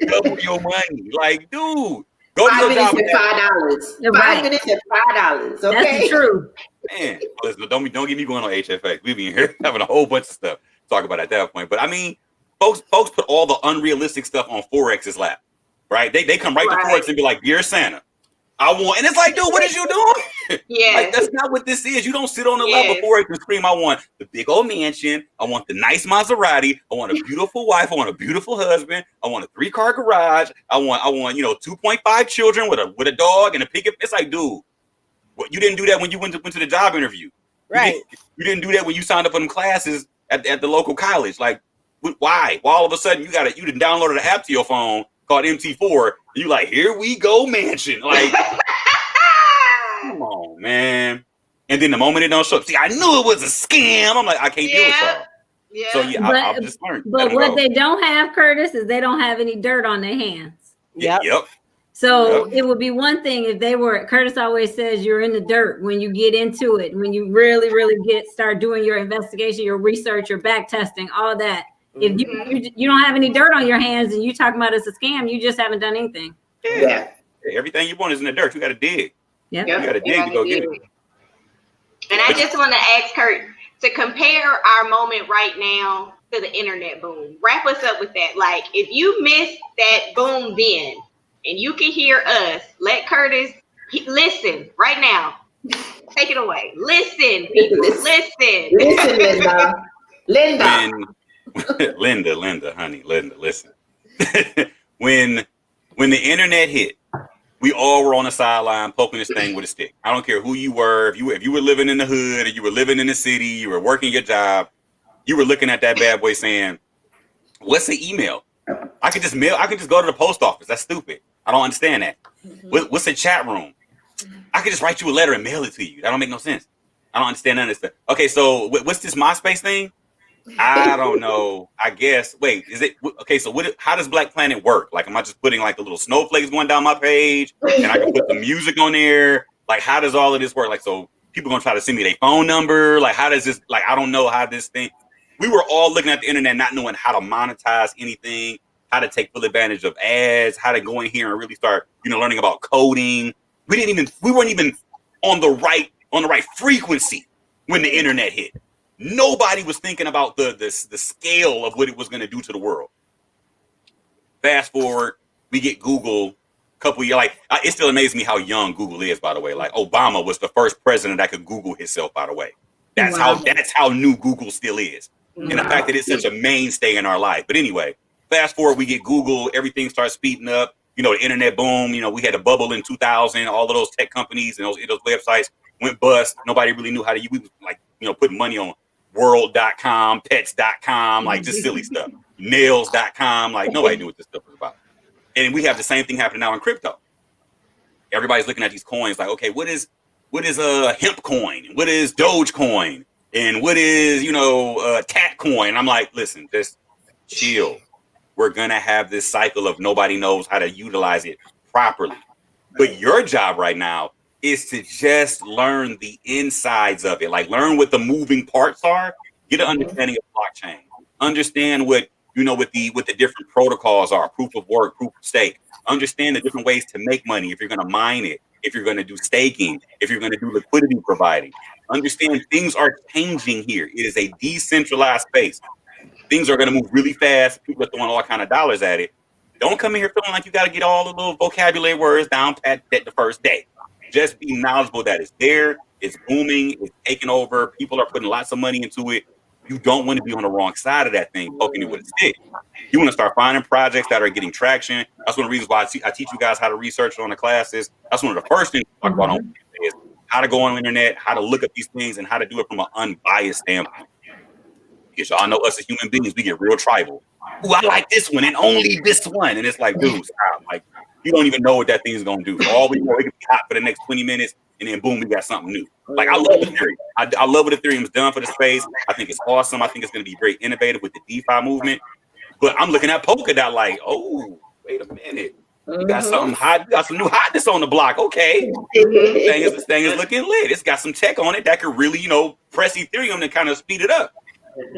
E: Double your money. Like, dude, go to your job.
C: $5. 5 minutes at $5. Okay.
B: That's true.
E: Man, listen, don't get me going on HFX. We be in here having a whole bunch of stuff to talk about at that point. But I mean, folks put all the unrealistic stuff on Forex's lap, right? They come right to Forex and be like, "Dear Santa, I want," and it's like, dude, what is you doing?
A: Yeah,
E: like, that's not what this is. You don't sit on the lap of Forex and scream, "I want the big old mansion. I want the nice Maserati. I want a beautiful wife. I want a beautiful husband. I want a 3-car garage. I want 2.5 children with a dog and a picket." It's like, dude, what, you didn't do that when you went to the job interview,
D: right?
E: You didn't do that when you signed up for them classes at the local college. Like, why? Well, all of a sudden you done downloaded an app to your phone called MT4. And you like, here we go, mansion. Like, come on, man. And then the moment it don't show up, see, I knew it was a scam. I'm like, I can't deal with y'all. Yeah. So yeah, I'll just learn.
B: But what they don't have, Curtis, is they don't have any dirt on their hands.
E: Yep.
B: So it would be one thing if they were. Curtis always says you're in the dirt when you get into it, when you really start doing your investigation, your research, your back testing, all that. If you don't have any dirt on your hands and you talking about it's a scam, you just haven't done anything.
E: Yeah. Everything you want is in the dirt. You got to dig. Yeah. You got to dig to go get it.
A: And I just want to ask Kurt to compare our moment right now to the internet boom. Wrap us up with that. Like, if you missed that boom then, and you can hear us, let Curtis Listen, right now. Take it away. Listen, people. Listen.
C: Listen, Linda.
E: Linda, honey, Linda, listen. when the internet hit, we all were on the sideline poking this thing with a stick. I don't care who you were. If you were living in the hood, or you were living in the city, you were working your job, you were looking at that bad boy saying, "What's the email? I could just go to the post office. That's stupid. I don't understand that. What's the chat room? I could just write you a letter and mail it to you. That don't make no sense. I don't understand none of this stuff. Okay, so what's this MySpace thing? I don't know. I guess. Wait, is it okay? So how does Black Planet work? Like, am I just putting like the little snowflakes going down my page, and I can put the music on there? Like, how does all of this work? Like, so people gonna try to send me their phone number? Like, how does this? Like, I don't know how this thing. We were all looking at the internet, not knowing how to monetize anything, how to take full advantage of ads, how to go in here and really start, learning about coding. We weren't even on the right frequency when the internet hit. Nobody was thinking about the scale of what it was going to do to the world. Fast forward, we get Google a couple years. Like, it still amazes me how young Google is, by the way. Like, Obama was the first president that could Google himself, by the way. That's how new Google still is. Wow. And the fact that it's such a mainstay in our life. But anyway, fast forward, we get Google, everything starts speeding up. The internet boom. We had a bubble in 2000. All of those tech companies and those websites went bust. Nobody really knew how to use. We was like, putting money on world.com, pets.com, like just silly stuff. Nails.com, like nobody knew what this stuff was about. And we have the same thing happening now in crypto. Everybody's looking at these coins like, okay, what is a hemp coin? What is Dogecoin? And what is, cat coin? I'm like, listen, just chill. We're going to have this cycle of nobody knows how to utilize it properly. But your job right now is to just learn the insides of it. Like, learn what the moving parts are, get an understanding of blockchain, understand what the different protocols are, proof of work, proof of stake, understand the different ways to make money. If you're going to mine it, if you're going to do staking, if you're going to do liquidity providing, understand things are changing here. It is a decentralized space. Things are going to move really fast. People are throwing all kind of dollars at it. Don't come in here feeling like you got to get all the little vocabulary words down pat the first day. Just be knowledgeable that it's there, it's booming, it's taking over. People are putting lots of money into it. You don't want to be on the wrong side of that thing, poking it with a stick. You want to start finding projects that are getting traction. That's one of the reasons why I teach you guys how to research on the classes. That's one of the first things I talk about on is how to go on the internet, how to look at these things, and how to do it from an unbiased standpoint. Because y'all know us as human beings, we get real tribal. Ooh, I like this one and only this one. And it's like, dude, stop. Like, you don't even know what that thing's gonna do. For all we know, it could be hot for the next 20 minutes, and then boom, we got something new. Like, I love Ethereum. I love what Ethereum's done for the space. I think it's awesome. I think it's gonna be very innovative with the DeFi movement. But I'm looking at Polkadot like, oh, wait a minute. You got something hot, you got some new hotness on the block. Okay. This thing is looking lit. It's got some tech on it that could really, press Ethereum to kind of speed it up.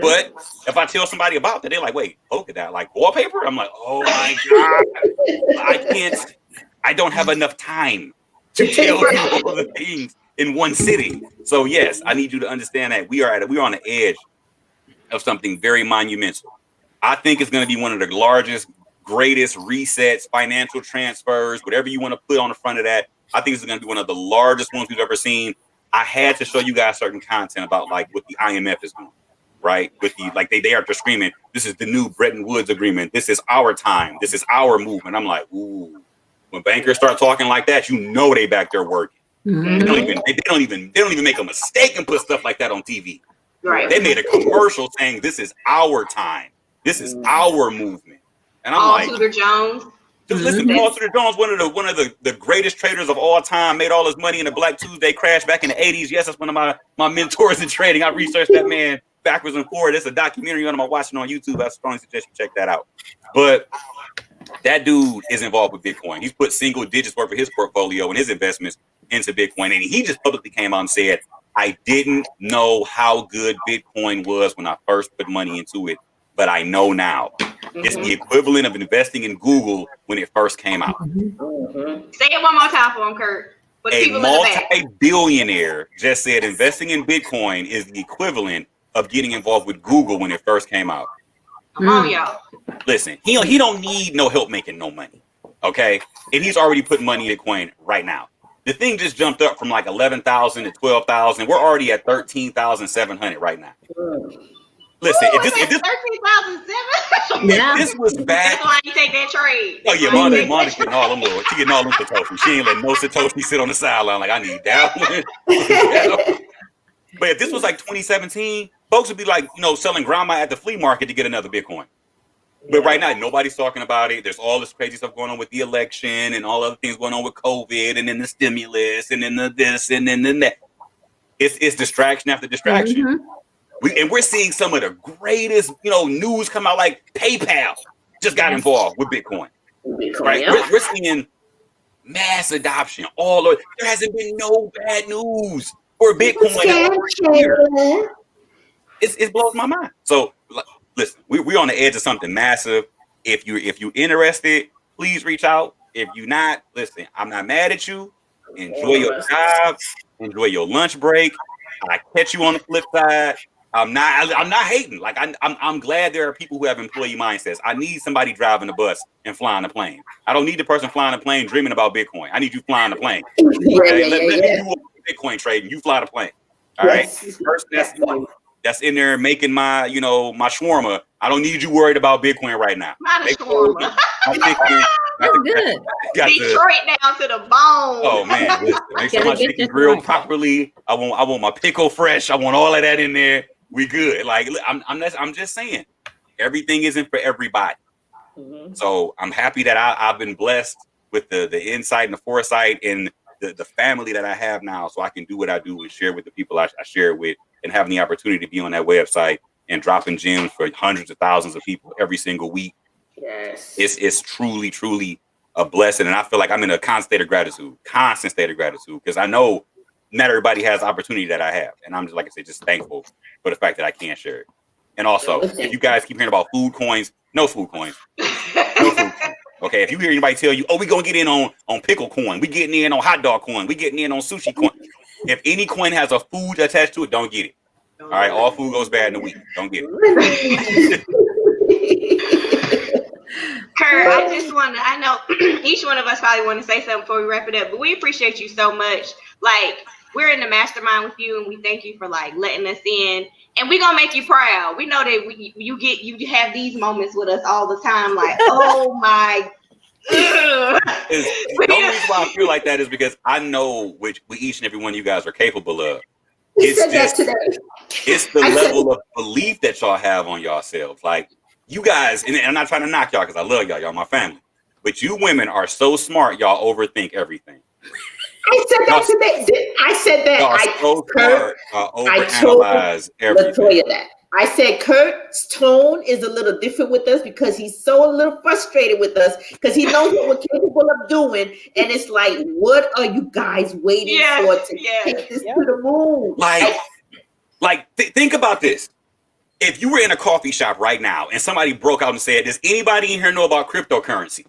E: But if I tell somebody about that, they're like, wait, Polkadot, like wallpaper? I'm like, oh my God, I don't have enough time to tell you all the things in one sitting. So yes, I need you to understand that we are on the edge of something very monumental. I think it's going to be one of the largest, greatest resets, financial transfers, whatever you want to put on the front of that. I think it's going to be one of the largest ones we've ever seen. I had to show you guys certain content about like what the IMF is doing. Right, with they are just screaming, this is the new Bretton Woods agreement. This is our time. This is our movement. I'm like, ooh. When bankers start talking like that, they back there working. Mm-hmm. They don't even make a mistake and put stuff like that on TV. Right. They made a commercial saying this is our time. This is our movement. And I'm like,
A: Tudor Jones.
E: Listen, Paul Tudor Jones, one of the greatest traders of all time, made all his money in the Black Tuesday crash back in the 80s. Yes, that's one of my mentors in trading. I researched that man backwards and forward. It's a documentary on him. I'm watching on YouTube. I strongly suggest you check that out. But that dude is involved with Bitcoin. He's put single digits worth of his portfolio and his investments into Bitcoin. And he just publicly came out and said, I didn't know how good Bitcoin was when I first put money into it, but I know now. Mm-hmm. It's the equivalent of investing in Google when it first came out.
A: Mm-hmm. Say it one more time for him, Kurt.
E: A multi-billionaire just said investing in Bitcoin is the equivalent of getting involved with Google when it first came out.
A: Come on, y'all.
E: Listen, he don't need no help making no money, okay? And he's already putting money in Bitcoin right now. The thing just jumped up from like 11,000 to 12,000. We're already at 13,700 right now. Listen, if this
A: 13,007.
B: Yeah.
E: this was back,
A: That's why you take that trade.
E: oh yeah, Monica's getting all them little, she getting all them Satoshi. She ain't letting no Satoshi sit on the sideline like I need that one. But if this was like 2017, folks would be like, selling grandma at the flea market to get another Bitcoin. But right now, nobody's talking about it. There's all this crazy stuff going on with the election and all other things going on with COVID and then the stimulus and then the this and then that. It's distraction after distraction.
B: Mm-hmm.
E: We're seeing some of the greatest, news come out, like PayPal just got involved with Bitcoin. Right? We're seeing mass adoption all over. There hasn't been no bad news for Bitcoin. It blows my mind. So listen, we're on the edge of something massive. If you interested, please reach out. If you're not, listen, I'm not mad at you. Enjoy your job. Enjoy your lunch break. I catch you on the flip side. I'm not hating. Like I'm glad there are people who have employee mindsets. I need somebody driving the bus and flying the plane. I don't need the person flying the plane dreaming about Bitcoin. I need you flying the plane. Okay? Let me do Bitcoin trading. You fly the plane. All right. Person that's in there making my my shawarma. I don't need you worried about Bitcoin right now.
A: Not a shawarma.
B: That's good.
A: Detroit down to the bone.
E: Oh man, listen, make sure my chicken's grilled properly. I want my pickle fresh. I want all of that in there. We good. Like I'm just saying, everything isn't for everybody. So I'm happy that I've been blessed with the insight and the foresight and the family that I have now, so I can do what I do and share with the people I share it with, and having the opportunity to be on that website and dropping gems for hundreds of thousands of people every single week.
C: Yes,
E: it's truly a blessing, and I feel like I'm in a constant state of gratitude, because I know not everybody has the opportunity that I have, and I'm just, like I said, just thankful for the fact that I can share it. And also, if you guys keep hearing about food coins, no food coins. Okay, if you hear anybody tell you, oh, we gonna get in on pickle coin, we getting in on hot dog coin, we getting in on sushi coin. If any coin has a food attached to it, don't get it. All right, all food goes bad in a week. Don't get it.
A: Kurt, I know each one of us probably want to say something before we wrap it up, but we appreciate you so much. Like, we're in the mastermind with you, and we thank you for like letting us in, and we're gonna make you proud. We know that you have these moments with us all the time, like, oh my.
E: The only reason why I feel like that is because I know which each and every one of you guys are capable of. It's the level of belief that y'all have on yourselves. Like, you guys, and I'm not trying to knock y'all because I love y'all. Y'all my family. But you women are so smart, y'all overthink everything.
C: I said that today. I said that.
E: Y'all so smart, overanalyze everything.
C: Latoya that. I said Kurt's tone is a little different with us because he's so a little frustrated with us because he knows what we're capable of doing. And it's like, what are you guys waiting for to take this to the moon?
E: Think about this. If you were in a coffee shop right now and somebody broke out and said, does anybody in here know about cryptocurrency?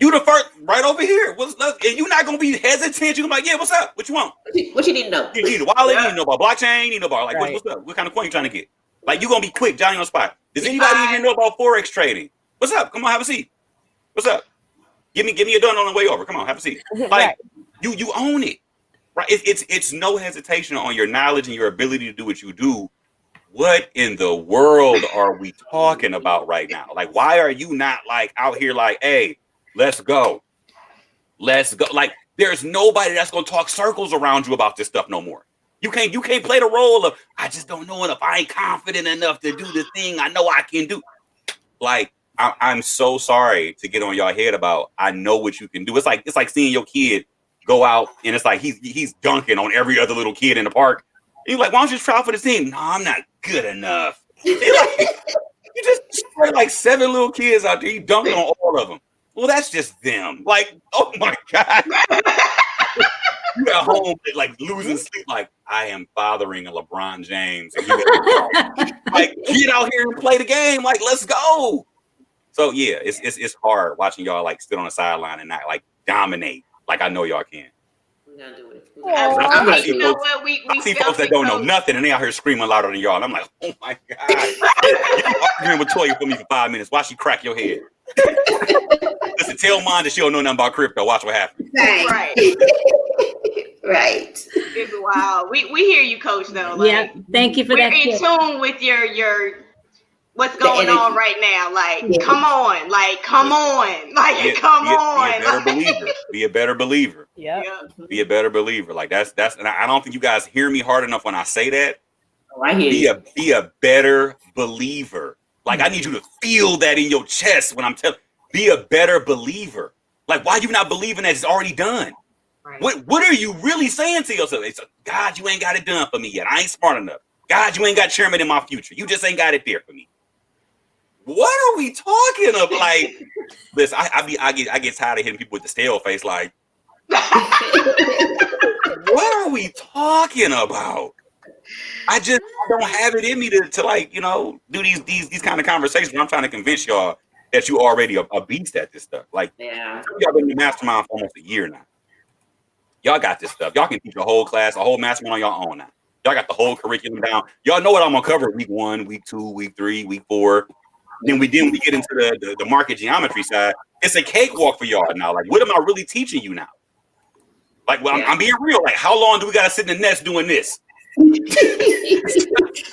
E: You the first right over here. And you're not gonna be hesitant. You're gonna be like, yeah, what's up? What you want?
C: What you need to know?
E: You need a wallet, you need to know about blockchain, you need to know about like what's up? What kind of coin you trying to get? Like, you're gonna be quick, Johnny on the spot. Does anybody in here know about Forex trading? What's up? Come on, have a seat. What's up? Give me a donut on the way over. Come on, have a seat. Like, you own it. Right? It's no hesitation on your knowledge and your ability to do what you do. What in the world are we talking about right now? Like, why are you not like out here like, hey, let's go. Like, there's nobody that's gonna talk circles around you about this stuff no more. You can't play the role of, I just don't know enough. I ain't confident enough to do the thing I know I can do. Like, I'm so sorry to get on your head about, I know what you can do. It's like seeing your kid go out and it's like he's dunking on every other little kid in the park. And you're like, why don't you just try for the team? No, I'm not good enough. You just spread like 7 little kids out there. You dunked on all of them. Well, that's just them. Like, oh my God. You at home like losing sleep, like, I am fathering a LeBron James. And like, get out here and play the game. Like, let's go. So yeah, it's hard watching y'all like sit on the sideline and not like dominate. Like, I know y'all can.
C: We're gonna do it.
A: I
E: see folks that don't know nothing and they out here screaming louder than y'all. And I'm like, oh my God. You're arguing with Toya for me for 5 minutes. Why she crack your head? Listen, tell mom that she don't know nothing about crypto. Watch what happens.
A: Right.
C: Right.
A: It's wild. We hear you, Coach. Though. Like,
B: Yeah. Thank you for
A: we're
B: that.
A: in tune with your what's going on right now. Like, come on. Like, come on. Like, come on.
E: Be a better believer. Be a better believer.
D: Yeah.
E: Be a better believer. Like that's and I don't think you guys hear me hard enough when I say that.
C: Oh, I hear you.
E: Be a better believer. Like I need you to feel that in your chest when I'm telling. Be a better believer. Like why you not believing that it's already done?
A: Right.
E: What are you really saying to yourself? It's God, you ain't got it done for me yet. I ain't smart enough. God, you ain't got chairman in my future. You just ain't got it there for me. What are we talking about? Like, listen, I get tired of hitting people with the stale face. Like, what are we talking about? I don't have it in me to like, you know, do these kind of conversations where I'm trying to convince y'all that you already a beast at this stuff. Like,
C: Yeah.
E: y'all been in the mastermind for almost a year now. Y'all got this stuff. Y'all can teach a whole class, a whole mastermind on your own now. Y'all got the whole curriculum down. Y'all know what I'm gonna cover week 1, week 2, week 3, week 4. Then we get into the market geometry side. It's a cakewalk for y'all now. Like, what am I really teaching you now? Like, well, I'm being real. Like, how long do we gotta sit in the nest doing this?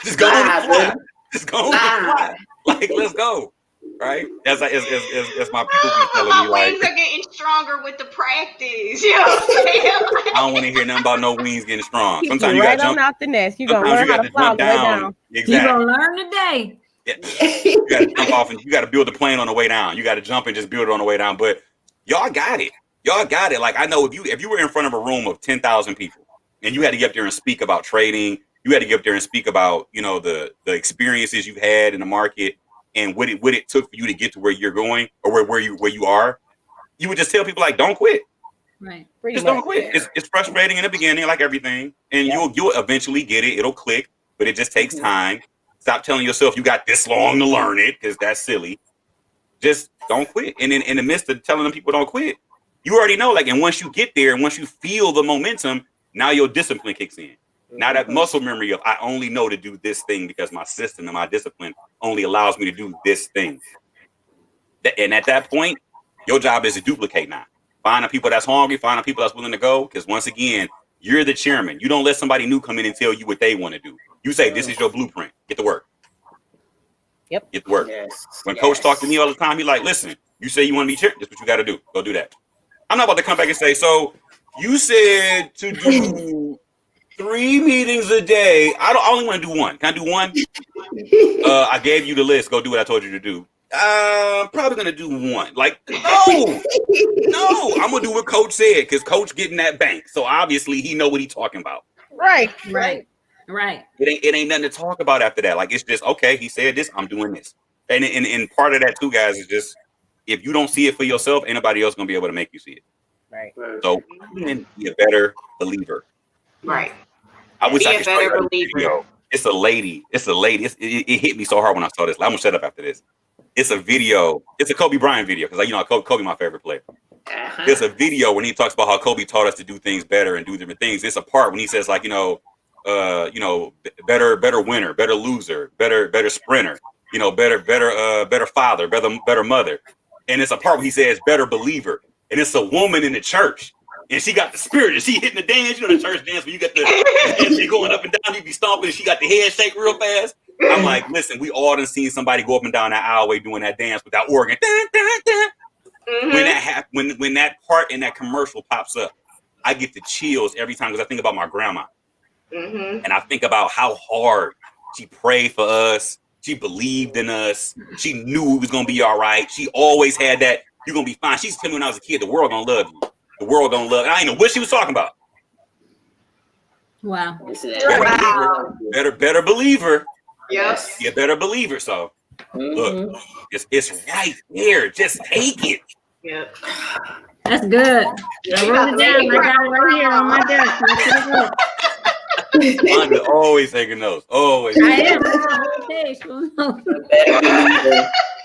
E: Just go on the fly. Just go on the fly. Like, let's go. Right? That's like it's my people be telling me
A: my
E: like
A: wings are getting stronger with the practice. You know what I'm saying?
E: I don't want to hear nothing about no wings getting strong. Sometimes you
D: right
E: gotta
D: on
E: jump
D: out the nest. You gonna learn how to fly all the way down.
E: Exactly.
B: You gonna learn today.
E: Yeah. You gotta jump off and you gotta build the plane on the way down. You gotta jump and just build it on the way down. But y'all got it. Y'all got it. Like I know if you were in front of a room of 10,000 people and you had to get up there and speak about trading, you had to get up there and speak about, you know, the experiences you've had in the market and what it took for you to get to where you're going or where you are, you would just tell people like, don't quit.
B: Right.
E: Just don't quit. It's frustrating in the beginning, like everything, and you'll eventually get it. It'll click, but it just takes time. Stop telling yourself you got this long to learn it because that's silly. Just don't quit. And in the midst of telling them people don't quit, you already know. Like, and once you get there, and once you feel the momentum, now your discipline kicks in. Now that muscle memory of I only know to do this thing because my system and my discipline only allows me to do this thing. And at that point, your job is to duplicate now. Find the people that's hungry, find the people that's willing to go. Because once again, you're the chairman. You don't let somebody new come in and tell you what they want to do. You say, this is your blueprint. Get to work.
D: Yep.
E: Get to work.
C: Yes.
E: When Coach talks to me all the time, he's like, listen, you say you want to be chairman. This is what you got to do. Go do that. I'm not about to come back and say, so you said to do 3 meetings a day. I only want to do 1. Can I do 1? I gave you the list. Go do what I told you to do. I'm probably gonna do 1. Like, no, I'm gonna do what Coach said because Coach getting that bank. So obviously he know what he talking about.
B: Right. It
E: ain't nothing to talk about after that. Like it's just okay. He said this. I'm doing this. And part of that too, guys, is just if you don't see it for yourself, anybody else gonna be able to make you see it.
D: Right.
E: So be a better believer.
A: Right.
E: I wish
A: Be
E: I
A: a
E: could
A: better
E: show you
A: believer.
E: a video. It's a lady. It hit me so hard when I saw this. I'm gonna shut up after this. It's a video. It's a Kobe Bryant video because Kobe my favorite player. There's a video when he talks about how Kobe taught us to do things better and do different things. It's a part when he says like better winner, better loser, better sprinter, better father, better mother, and it's a part where he says better believer, and it's a woman in the church. And she got the spirit, and she hitting the dance. You know the church dance where you got the handshake going up and down. You be stomping, and she got the head shake real fast. I'm like, listen, we all done seen somebody go up and down that aisleway doing that dance with that organ. Dun, dun, dun. When that happens, when that part in that commercial pops up, I get the chills every time because I think about my grandma, and I think about how hard she prayed for us. She believed in us. She knew we was gonna be all right. She always had that. You're gonna be fine. She used to tell me when I was a kid, the world gonna love you. The world don't love. I ain't know what she was talking about.
B: Wow.
E: Better believer.
A: Yes.
E: Be a better believer. So look, it's right there. Just take it.
A: Yeah.
B: That's good. I wrote it down. I got it right here on my desk.
E: I'm always taking notes. Always.
B: I am.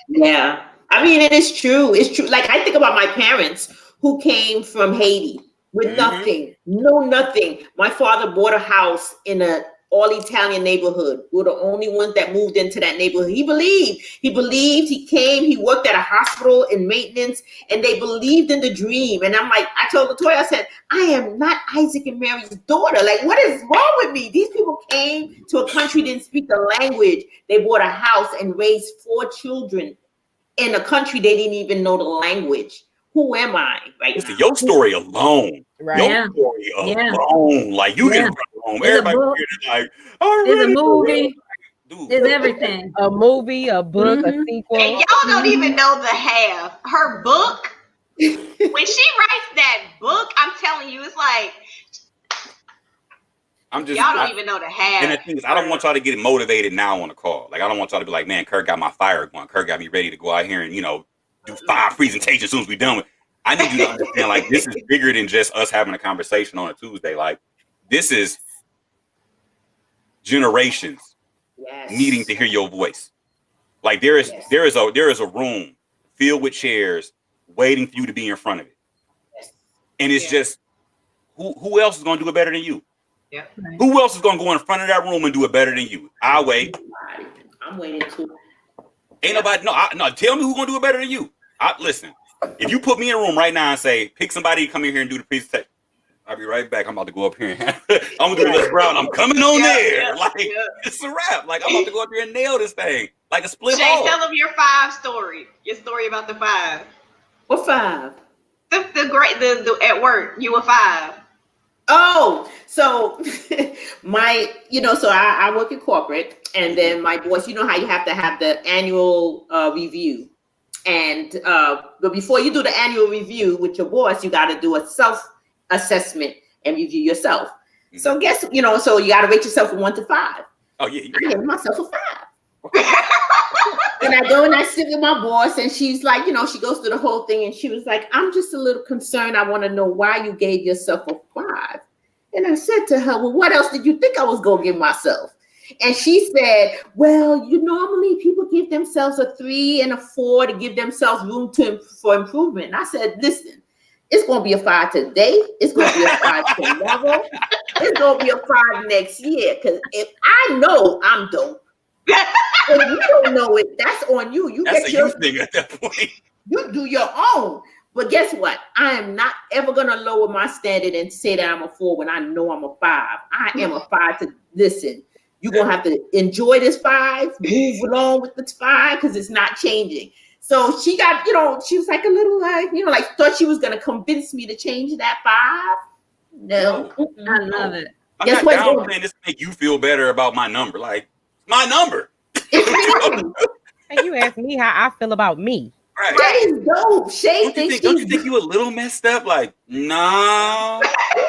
C: Yeah. I mean, it is true. It's true. Like I think about my parents who came from Haiti with nothing, nothing. My father bought a house in a all Italian neighborhood. We're the only ones that moved into that neighborhood. He believed, he came, he worked at a hospital in maintenance, and they believed in the dream. And I'm like, I told Latoya, I said, I am not Isaac and Mary's daughter. Like, what is wrong with me? These people came to a country, didn't speak the language. They bought a house and raised 4 children in a country they didn't even know the language. Who am I? Right?
E: Listen, your story alone.
D: Right.
E: Your story alone. Like, you can home.
B: There's
E: Everybody like,
B: there's a movie.
E: Dude.
B: There's everything.
D: A movie, a book, a sequel.
A: And y'all don't even know the half. Her book, when she writes that book, I'm telling you, it's like, y'all don't even know the half.
E: And the thing is, I don't want y'all to get motivated now on the call. Like, I don't want y'all to be like, man, Kirk got my fire going. Kirk got me ready to go out here and, you know, do 5 presentations as soon as we're done with. I need you to understand, like, this is bigger than just us having a conversation on a Tuesday. Like, this is generations needing to hear your voice. Like, there is a room filled with chairs waiting for you to be in front of it. And it's just, who else is going to do it better than you?
A: Yeah.
E: Who else is going to go in front of that room and do it better than you? I'll wait.
C: I'm waiting too.
E: Ain't nobody, no, tell me who's going to do it better than you. Listen, if you put me in a room right now and say, pick somebody to come in here and do the presentation, I'll be right back. I'm about to go up here and I'm going to do this Brown. I'm coming on there. It's a wrap. Like, I'm about to go up here and nail this thing. Like a split hole.
A: Shay, tell them your 5 story. Your story about the 5.
C: What 5?
A: The at work, you were 5.
C: Oh, so so I work in corporate, and then my boss, you know how you have to have the annual review. And but before you do the annual review with your boss, you got to do a self-assessment and review yourself. Mm-hmm. So so you got to rate yourself from 1 to 5.
E: Oh yeah,
C: I gave myself a 5. And I go and I sit with my boss, and she's like, she goes through the whole thing, and she was like, I'm just a little concerned. I want to know why you gave yourself a 5. And I said to her, well, what else did you think I was going to give myself? And she said, well, normally people give themselves a 3 and a 4 to give themselves room for improvement. And I said, listen, it's going to be a 5 today. It's going to be a 5 tomorrow. It's going to be a 5 next year. Because if I know I'm dope, and you don't know it, that's on you.
E: That's a you thing at that point.
C: You do your own. But guess what? I am not ever going to lower my standard and say that I'm a 4 when I know I'm a 5. I am a 5 to listen. You're going to have to enjoy this 5, move along with the 5 because it's not changing. So she got, she was like a little thought she was going to convince me to change that 5. No.
B: I love it.
E: I'm not down saying this to make you feel better about my number. Like, my number.
D: And you asked me how I feel about me.
C: Right. That is dope. Shay
E: don't you think you a little messed up? Like, no.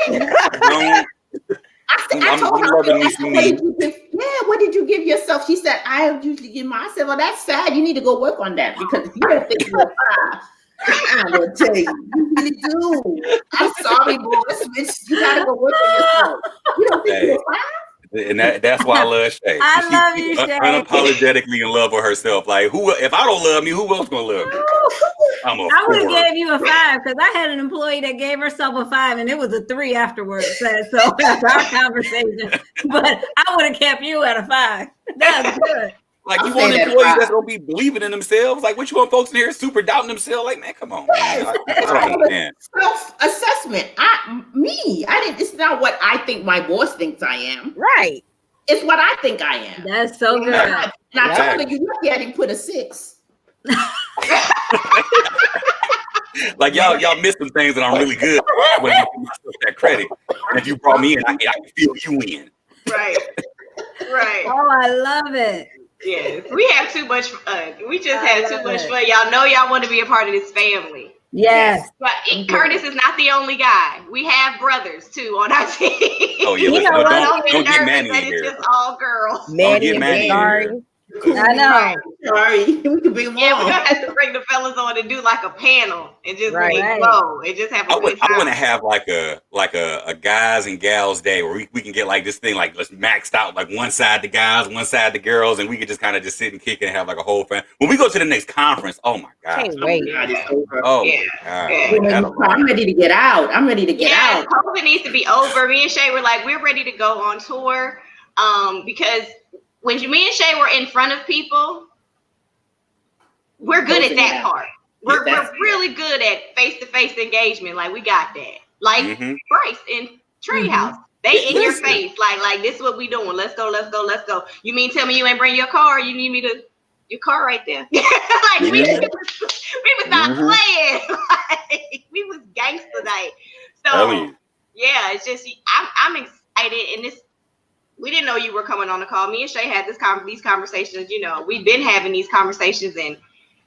E: Don't.
C: I told her, what did you give yourself? She said, I usually give myself. Well, that's sad. You need to go work on that because if you don't think you're a 5, I'm gonna tell you, you really do. I'm sorry, boys. You gotta go work on yourself. You don't think you're a 5? And
E: that's why I love Shay.
B: I love you, Shay.
E: Unapologetically in love with herself. Like, if I don't love me, who else gonna love me?
B: I would have gave you a 5 because I had an employee that gave herself a 5 and it was a 3 afterwards. So that's our conversation. But I would have kept you at a 5. That's good.
E: Like, you want employees that's gonna be believing in themselves? Like, what you want folks in here super doubting themselves? Like, man, come on, man. I don't understand.
C: Self-assessment. It's not what I think my boss thinks I am.
D: Right.
C: It's what I think I am.
B: That's so good.
C: And I told her, you lucky I didn't put a 6.
E: Like, y'all missed some things that I'm really good at when I give myself that credit. And if you brought me in, I can feel you in.
A: Right.
B: Oh, I love it.
A: Yes, we have too much fun. We just had too much fun. Y'all know y'all want to be a part of this family.
B: Yes.
A: But Curtis is not the only guy. We have brothers too on our team.
E: Oh yeah, don't get Manny in here.
A: It's just all girls.
D: Manny and Manny.
B: I know.
C: Sorry, we can bring them on.
A: Yeah, we're gonna have to bring the fellas on and do like a panel and just flow and just have a good time.
E: I want to have like a guys and gals day where we can get like this thing like let's maxed out like one side the guys, one side the girls, and we can just kind of just sit and kick and have like a whole fan. When we go to the next conference, oh my god,
D: can't wait.
E: Oh my god,
C: I'm ready to get out. I'm ready to get out.
A: COVID needs to be over. Me and Shay were like, we're ready to go on tour. Because when me and Shay were in front of people, we're good at that part. We're really good at face-to-face engagement. Like, we got that. Like Bryce in Treehouse. They in your face. Like this is what we doing. Let's go. You mean tell me you ain't bring your car? You need me to your car right there. Like we was not playing. Like we was gangster night. So yeah, it's just I'm excited, and this we didn't know you were coming on the call. Me and Shay had these conversations. You know, we've been having these conversations, and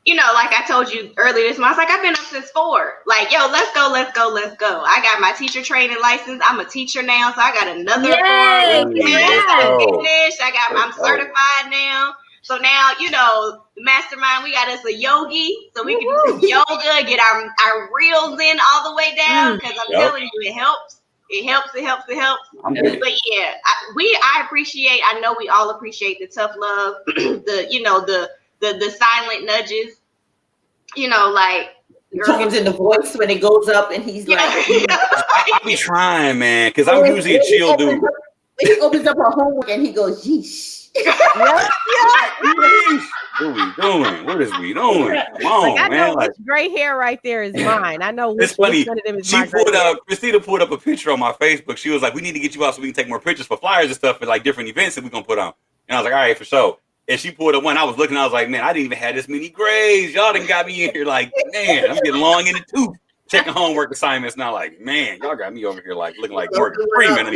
A: you know, like I told you earlier this month, I was like, I've been up since 4. Like, yo, let's go. I got my teacher training license. I'm a teacher now, so I got another finish. I'm certified now. So now, you know, the mastermind, we got us a yogi, so we can do some yoga, get our reels in all the way down. Because I'm telling you, it helps. It helps. But yeah, I appreciate. I know we all appreciate the tough love, the silent nudges, you know, like
C: tones in the voice when it goes up, and he's like,
E: I be trying, man, because I'm usually a chill dude.
C: When he opens up her homework and he goes, yeesh.
E: What is we doing? Come on,
D: I
E: man.
D: know which gray hair right there is mine. I know which
E: it's funny.
D: One of them is
E: Christina pulled up a picture on my Facebook. She was like, we need to get you out so we can take more pictures for flyers and stuff for like different events that we're gonna put on. And I was like, all right, for sure. And she pulled up one. I was looking. I was like, man, I didn't even have this many grays. Y'all done got me in here. Like, man, I'm getting long in the tooth. Checking homework assignments now. Like, man, y'all got me over here like looking like Morgan Freeman.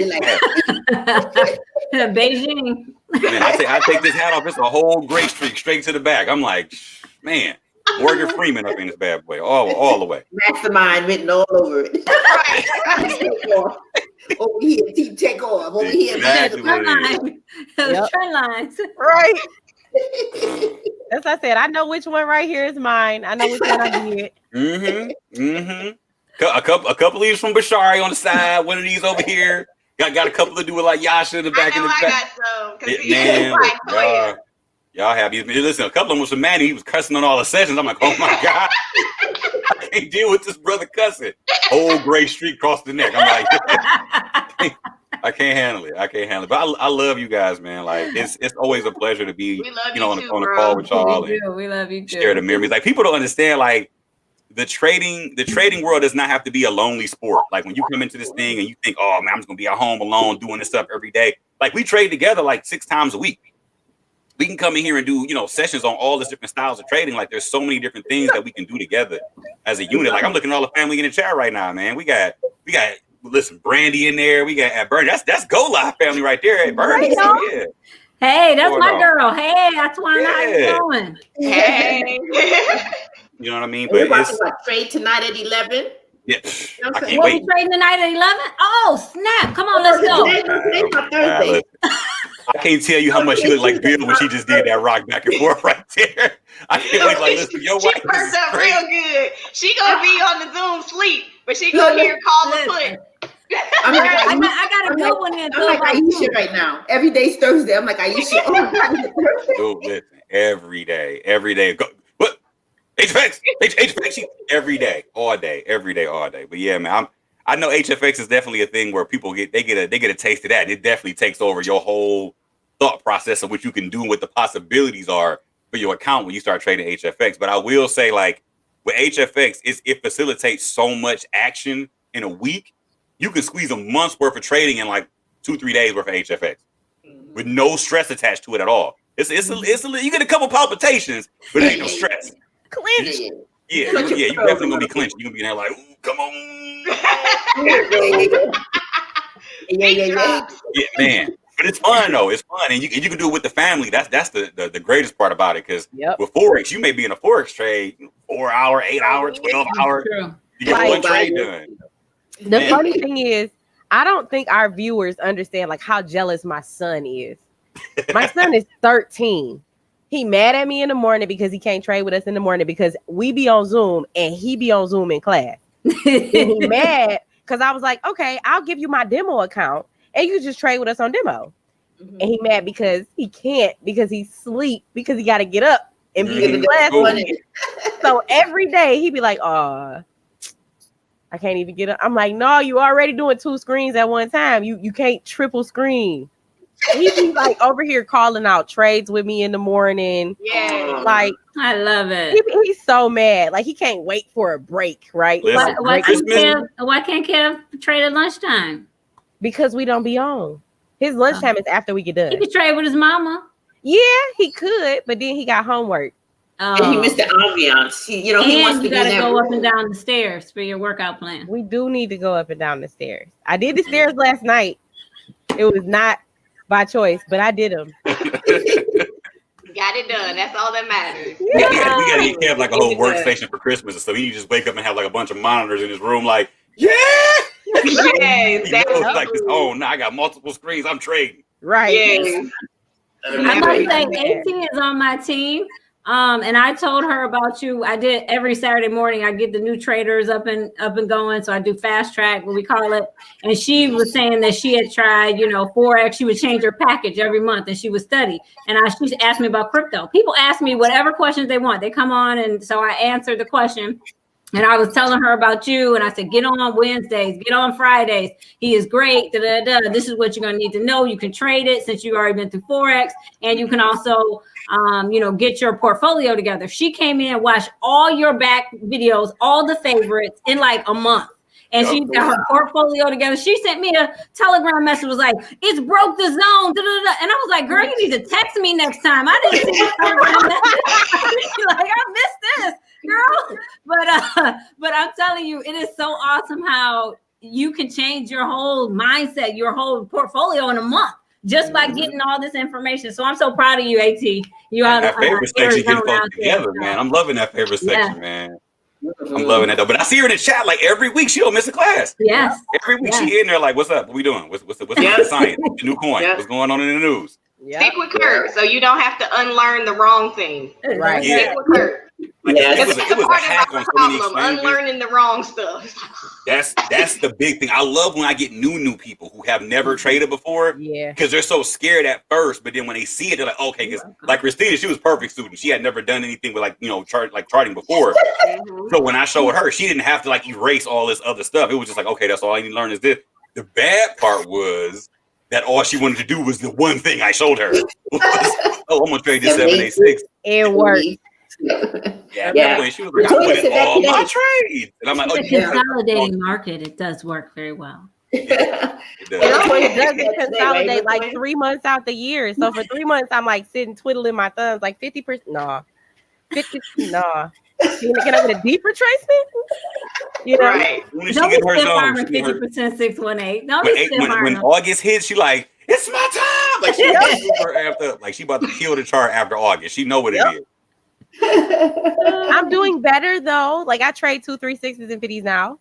B: Beijing.
E: Man, I take this hat off. It's a whole gray streak straight to the back. I'm like, man, Morgan Freeman up in this bad boy, all the way.
C: Mastermind written all over it. Over here, team take off. Over here,
E: exactly
B: trend lines.
D: Right. As I said, I know which one right here is mine. I know which one I did.
E: A couple of these from Bashari on the side. One of these over here. Got a couple to do with like Yasha in the back.
A: I got some.
E: Man, y'all happy. Listen, a couple of them was from Manny. He was cussing on all the sessions. I'm like, oh my God. I can't deal with this brother cussing. Old gray streak across the neck. I'm like, I can't handle it. But I love you guys, man. Like it's always a pleasure to be, on the call with y'all.
B: We love you too.
E: Share the memories. Like people don't understand, like the trading world does not have to be a lonely sport. Like when you come into this thing and you think, oh man, I'm just gonna be at home alone doing this stuff every day. Like we trade together like 6 times a week. We can come in here and do, sessions on all these different styles of trading. Like there's so many different things that we can do together as a unit. Like I'm looking at all the family in the chat right now, man. We got listen, Brandy in there. We got at Bernie. That's Go Live family right there at Bernie. So, yeah.
B: Hey, that's my girl. Hey, that's why I'm doing.
A: Hey.
E: You know what I mean?
C: But it's trade tonight at 11.
E: Yeah.
B: I can't wait. We trading tonight at 11? Oh, snap. Come on, let's go.
C: Thursday.
E: I can't tell you how much she looked like Bill when she just did that rock back and forth right there. I can't wait. Like, listen, your wife.
A: She perked up real good. She gonna be on the Zoom sleep, but she gonna hear call the put.
B: I got a good one in.
C: I'm like Aisha right now. Every day's Thursday. I'm like Aisha.
E: Oh, listen, every day. Go. What? HFX. Every day, all day. But yeah, man, I know HFX is definitely a thing where people get a taste of that. And it definitely takes over your whole thought process of what you can do and what the possibilities are for your account when you start trading HFX. But I will say, like with HFX, it facilitates so much action in a week. You can squeeze a month's worth of trading in like 2-3 days worth of HFX with no stress attached to it at all. It's you get a couple palpitations, but it ain't no stress.
D: Clinch.
E: Yeah, you definitely gonna be clinched. You're gonna be there like, ooh, come on. Yeah, man. But it's fun though. It's fun, and you can do it with the family. That's the greatest part about it. Because with Forex, you may be in a Forex trade 4 hour, 8 hour, 12 hour. You get one trade done.
D: The funny thing is, I don't think our viewers understand like how jealous my son is. My son is 13. He mad at me in the morning because he can't trade with us in the morning because we be on Zoom and he be on Zoom in class. And he mad because I was like, okay, I'll give you my demo account and you can just trade with us on demo. And he mad because he can't because he sleep because he got to get up and be in the class. So every day he be like, I can't even get up. I'm like, no, you already doing 2 screens at one time. You can't triple screen. He be like over here calling out trades with me in the morning.
A: Yeah.
D: Like,
B: I love it.
D: he's so mad. Like, he can't wait for a break, right?
E: Listen,
B: Why
E: Christmas.
B: can't Kev trade at lunchtime?
D: Because we don't be on. His lunchtime is after we get done.
B: He could trade with his mama.
D: Yeah, he could, but then he got homework.
C: And he missed the ambiance. He wants to
B: gotta
C: be
B: go up and down the stairs for your workout plan.
D: We do need to go up and down the stairs. I did the stairs last night. It was not by choice, but I did them.
A: Got it done. That's all that matters.
E: We gotta get Kev like a whole workstation for Christmas, so he just wake up and have like a bunch of monitors in his room, like, yeah.
A: Yes,
E: He knows, like this. Oh, now I got multiple screens. I'm trading.
D: Right.
A: Yes.
B: I must say, AT is on my team. And I told her about you. I did every Saturday morning. I get the new traders up and going. So I do fast track, what we call it. And she was saying that she had tried, Forex. She would change her package every month, and she would study. And she asked me about crypto. People ask me whatever questions they want. They come on, and so I answered the question. And I was telling her about you, and I said, get on Wednesdays, get on Fridays. He is great. This is what you're going to need to know. You can trade it since you've already been through Forex, and you can also, get your portfolio together. She came in and watched all your back videos, all the favorites in like a month. And she got her portfolio together. She sent me a Telegram message, was like, it's broke the zone. And I was like, girl, you need to text me next time. I didn't see the Telegram message. Like, I missed this, girl. But I'm telling you, it is so awesome how you can change your whole mindset, your whole portfolio in a month just by getting all this information. So I'm so proud of you, AT. You are
E: that favorite section getting folks together, man. I'm loving that favorite section, man. I'm loving that though. But I see her in the chat like every week. She don't miss a class.
B: Yes.
E: Every week she in there like, what's up? What we doing? What's the science? What's the new coin? What's going on in the news?
A: Stick with Kurt so you don't have to unlearn the wrong thing.
D: Right.
A: Stick with Kurt.
E: Like, it was a hack on so many exchanges.
A: Unlearning the wrong stuff.
E: That's the big thing. I love when I get new people who have never traded before.
D: Yeah.
E: Because they're so scared at first, but then when they see it, they're like, okay. Because like Christina, she was perfect student. She had never done anything with charting before. So when I showed her, she didn't have to like erase all this other stuff. It was just like, okay, that's all I need to learn is this. The bad part was that all she wanted to do was the one thing I showed her. I'm gonna trade this 786.
D: It worked.
E: Yeah. She was like, I win all my trades. And I'm like,
B: it's a consolidating market. It does work very well.
E: It does.
D: It doesn't consolidate like 3 months out the year. So for 3 months, I'm like sitting twiddling my thumbs, like 50%. Nah. 50. Nah. Can I get a deep retracement?
A: Right.
E: When she get her zone,
B: 50% 618. No,
E: when August hits, she like, it's my time. Like she about to kill the chart after August. She know what it is.
D: I'm doing better though. Like I trade 2, 3, 6s and 50s now.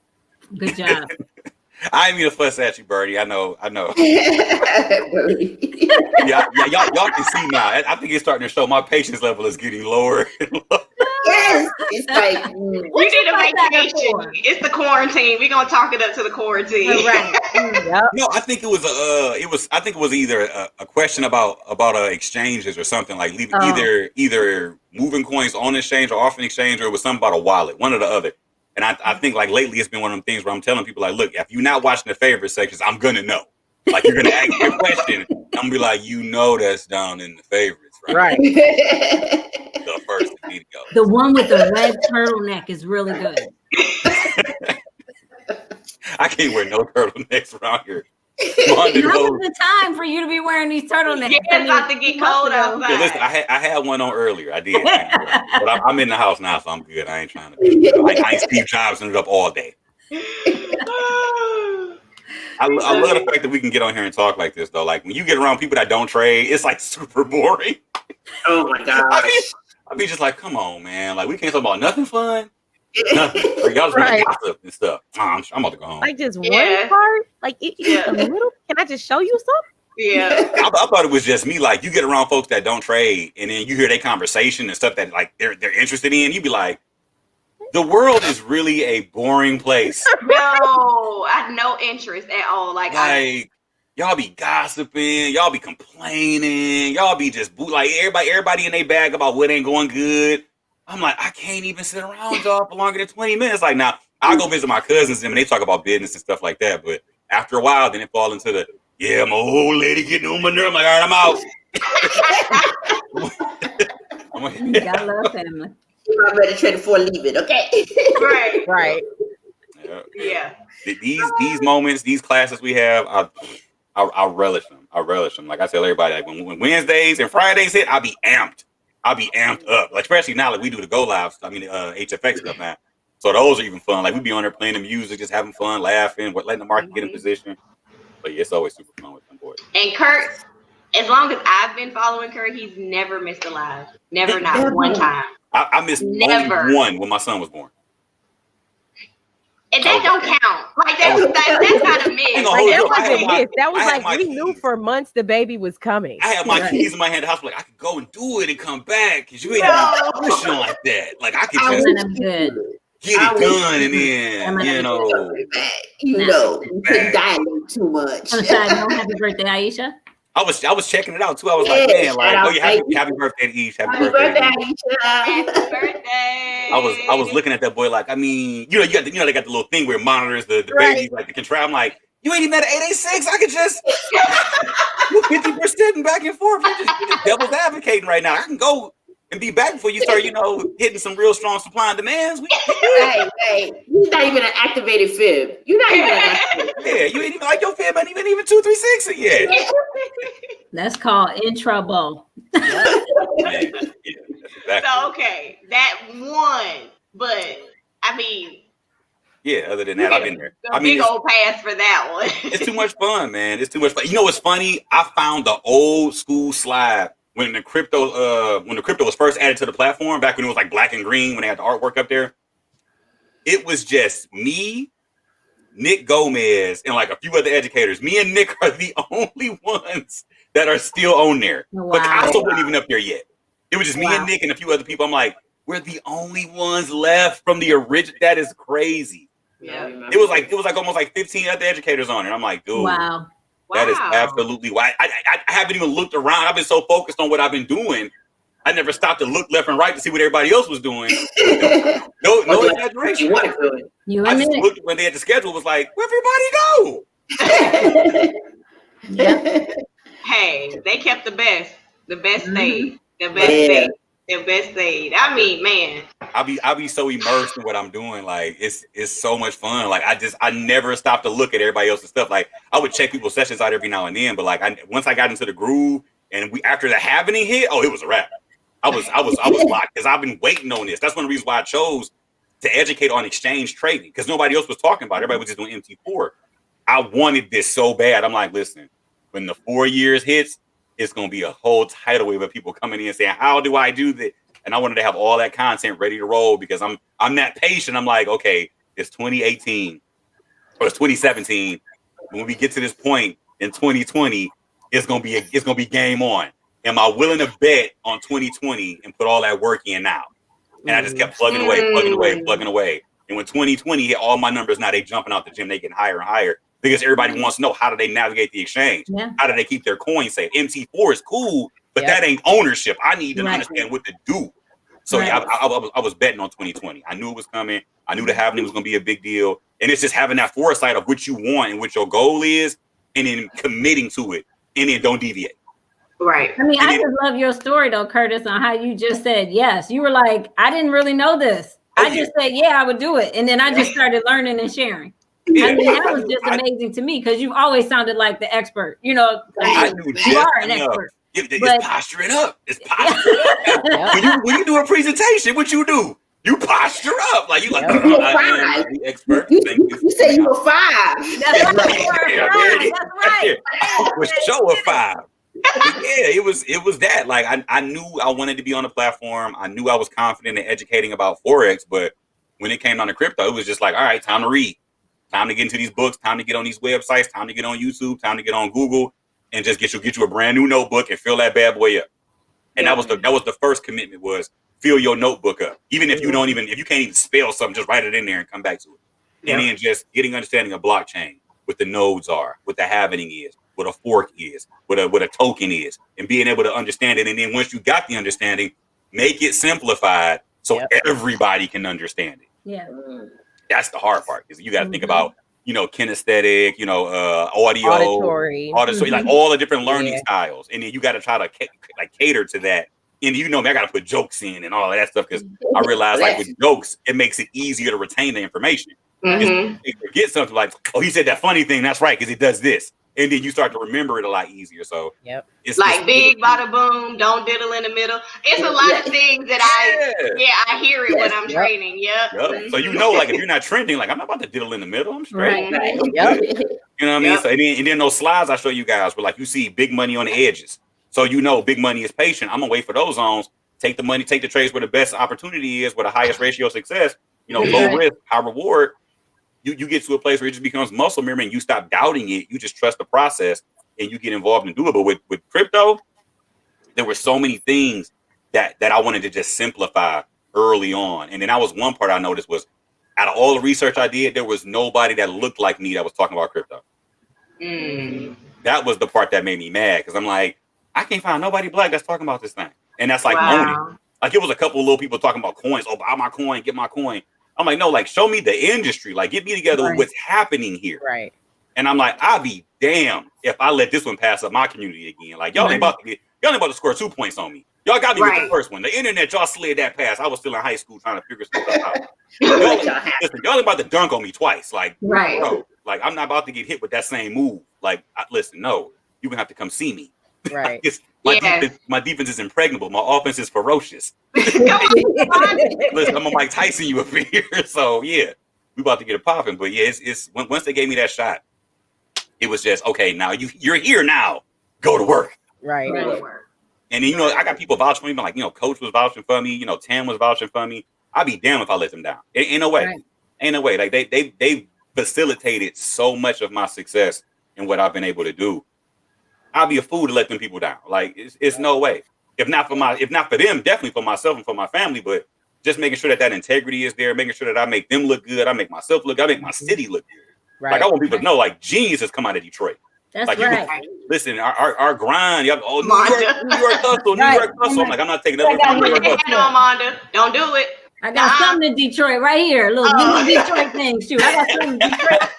B: Good job.
E: I didn't mean to fuss at you, Birdie. I know. Y'all can see now. I think it's starting to show my patience level is getting lower.
C: Yes, it's like
A: we need a vacation. It's the quarantine. We're gonna talk it up to the quarantine.
B: Right.
D: Yep.
E: No, I think it was either a question about exchanges or something like either moving coins on exchange or off an exchange, or it was something about a wallet, one or the other. And I think like lately it's been one of them things where I'm telling people like, look, if you're not watching the favorite sections, I'm gonna know. Like you're gonna ask me a question, I'm gonna be like, that's down in the favorites, right? The first video.
B: The one with the red turtleneck is really good.
E: I can't wear no turtlenecks around here.
B: Now's the time for you to be wearing these turtlenecks.
A: Yeah, it's about to get cold outside.
E: Yeah, listen, I had one on earlier. I did, but I'm in the house now, so I'm good. I ain't trying to. I ain't Steve Jobs it up all day. I love the fact that we can get on here and talk like this, though. Like when you get around people that don't trade, it's like super boring.
C: Oh my gosh.
E: I be just like, come on, man. Like we can't talk about nothing fun. Nothing. Like, y'all just want to gossip and stuff. I'm about to go home.
D: Like just one part? Like a little? Can I just show you something?
A: Yeah.
E: I thought it was just me. Like you get around folks that don't trade, and then you hear their conversation and stuff that like they're interested in. You be like, the world is really a boring place.
A: No, I have no interest at all. Like
E: y'all be gossiping, y'all be complaining, y'all be just like everybody in their bag about what ain't going good. I'm like, I can't even sit around y'all for longer than 20 minutes. Like now, I'll go visit my cousins and they talk about business and stuff like that. But after a while, then it fall into Yeah, my old lady getting on my nerve. I'm like, all right, I'm out.
B: You gotta love family.
C: I'm ready to trade before leaving. Okay.
D: Right.
A: Yeah.
E: These moments, these classes we have, I relish them. I relish them. Like I tell everybody, like when Wednesdays and Fridays hit, I'll be amped. I'll be amped up. Like especially now, like we do the go lives. I mean, HFX stuff now. So those are even fun. Like we be on there playing the music, just having fun, laughing, letting the market get in position. But yeah, it's always super fun with them boys.
A: And Kurt, as long as I've been following Kurt, he's never missed a live. Never, not one time.
E: I missed only one when my son was born.
A: And that don't count. Like that's not a miss.
D: Like that wasn't a miss. That was like we knew for months the baby was coming.
E: I had my keys in my hand at the house. Like I could go and do it and come back because you ain't even pushing like that. Like I could just get it done and then
C: you couldn't dilate too much.
B: Happy birthday, Aisha.
E: I was checking it out too. I was like, man, like, oh yeah, happy birthday to Ish. Happy birthday,
C: Aisha.
A: Happy birthday.
E: I was looking at that boy like, I mean, you got they got the little thing where it monitors the baby, like the control. I'm like, you ain't even at 886. I could just 50% and back and forth. You're just devil's advocating right now. I can go and be back before you start, hitting some real strong supply and demands.
C: Hey, you're not even an activated fib. You're not even an activated fib.
E: Yeah, you ain't even like your fib ain't even 236 yet.
B: That's called in trouble.
E: Exactly.
A: So okay, that one, but I mean,
E: yeah. Other than that, I've been there.
A: Big old pass for that one.
E: It's too much fun, man. It's too much fun. You know what's funny? I found the old school slide when the crypto was first added to the platform back when it was like black and green when they had the artwork up there. It was just me, Nick Gomez, and like a few other educators. Me and Nick are the only ones that are still on there. Wow. Picasso wasn't even up there yet. It was just me and Nick and a few other people. I'm like, we're the only ones left from the original. That is crazy.
A: Yeah.
E: It was like almost like 15 other educators on it. I'm like, dude.
B: Wow.
E: That is absolutely why. I haven't even looked around. I've been so focused on what I've been doing. I never stopped to look left and right to see what everybody else was doing. No exaggeration. I just looked when they had the schedule. Was like, where everybody go?
A: Hey, they kept the best. The best stayed. The best stayed. The best stayed. I mean, man.
E: I'll be so immersed in what I'm doing. Like it's so much fun. Like I never stopped to look at everybody else's stuff. Like I would check people's sessions out every now and then, but like once I got into the groove and after the happening hit, it was a wrap. I was locked because I've been waiting on this. That's one of the reasons why I chose to educate on exchange trading because nobody else was talking about it. Everybody was just doing MT4. I wanted this so bad. I'm like, listen, when the 4 years hits, it's gonna be a whole tidal wave of people coming in and saying, how do I do this? And I wanted to have all that content ready to roll because I'm that patient. I'm like, okay, it's 2018 or it's 2017. When we get to this point in 2020, it's gonna be game on. Am I willing to bet on 2020 and put all that work in now? And I just kept plugging away. And when 2020 hit, all my numbers now they jumping out the gym, they getting higher and higher because everybody wants to know how do they navigate the exchange? Yeah. How do they keep their coins safe? MT4 is cool, but that ain't ownership. I need to understand what to do. So I was betting on 2020. I knew it was coming. I knew the happening was going to be a big deal. And it's just having that foresight of what you want and what your goal is, and then committing to it, and then don't deviate.
A: Right.
B: I mean, I just love your story though, Curtis, on how you just said yes. You were like, I didn't really know this. I just said, I would do it. And then I just started learning and sharing. I mean, that was just amazing to me because you've always sounded like the expert. You know, you are an expert.
E: It's posturing up. It's posturing up. When you do a presentation, what you do? You posture up. Like you like, I am the expert.
C: You say you were 5.
B: That's right. That's right.
E: I was show a 5. It was that. Like I knew I wanted to be on the platform. I knew I was confident in educating about Forex, but when it came down to crypto, it was just like, all right, time to read. Time to get into these books, time to get on these websites, time to get on YouTube, time to get on Google, and just get you a brand new notebook and fill that bad boy up. And that was the first commitment was fill your notebook up. Even if if you can't even spell something, just write it in there and come back to it. Yeah. And then just getting understanding of blockchain, what the nodes are, what the happening is, what a fork is, what a token is, and being able to understand it. And then once you got the understanding, make it simplified so everybody can understand it.
B: Yeah.
E: That's the hard part, because you got to think about kinesthetic, audio,
D: auditory,
E: like all the different learning styles, and then you got to try to cater to that. And I got to put jokes in and all of that stuff because I realized like with jokes, it makes it easier to retain the information. You forget something like, oh, he said that funny thing. That's right, because it does this. And then you start to remember it a lot easier. So
A: it's like big bada boom, don't diddle in the middle. It's a lot of things that I hear it when I'm training.
E: So like if you're not trending, like I'm not about to diddle in the middle. I'm straight.
C: Right.
E: You know what I mean? So and then those slides I show you guys where like you see big money on the edges. So big money is patient. I'm gonna wait for those zones. Take the money, take the trades where the best opportunity is, where the highest ratio of success. Low risk, high reward. You get to a place where it just becomes muscle memory and you stop doubting it. You just trust the process and you get involved and do it. But with crypto, there were so many things that I wanted to just simplify early on. And then that was one part I noticed was out of all the research I did, there was nobody that looked like me that was talking about crypto. That was the part that made me mad because I'm like, I can't find nobody black that's talking about this thing. And that's like owning. Like it was a couple of little people talking about coins. Oh, buy my coin, get my coin. I'm like, no, like show me the industry. Like get me together with what's happening here.
D: Right.
E: And I'm like, I'll be damned if I let this one pass up my community again. Like y'all ain't about to score 2 points on me. Y'all got me with the first one. The internet, y'all slid that pass. I was still in high school trying to figure some stuff out. Y'all ain't about to dunk on me twice. Like, bro, like I'm not about to get hit with that same move. Like, listen, no, you're gonna have to come see me.
D: Right.
E: My defense is impregnable. My offense is ferocious. Listen, I'm a Mike Tyson you up here. So we about to get it popping. But it's once they gave me that shot, it was just okay. Now you're here now. Go to work.
D: Right.
E: And then I got people vouching for me. Like Coach was vouching for me. Tam was vouching for me. I'd be damned if I let them down. Ain't no way. Right. Ain't no way. Like they facilitated so much of my success and what I've been able to do. I'd be a fool to let them people down. Like it's no way. If not for them, definitely for myself and for my family. But just making sure that integrity is there, making sure that I make them look good, I make myself look good, I make my city look good. Right. Like I want people to know, like geniuses come out of Detroit.
B: That's
E: like,
B: right.
E: Listen, our grind. New York hustle, New York hustle. I'm like, I'm not taking that.
A: Don't do it.
B: I got something in Detroit right here. Little Detroit thing. Shoot, I got something in Detroit.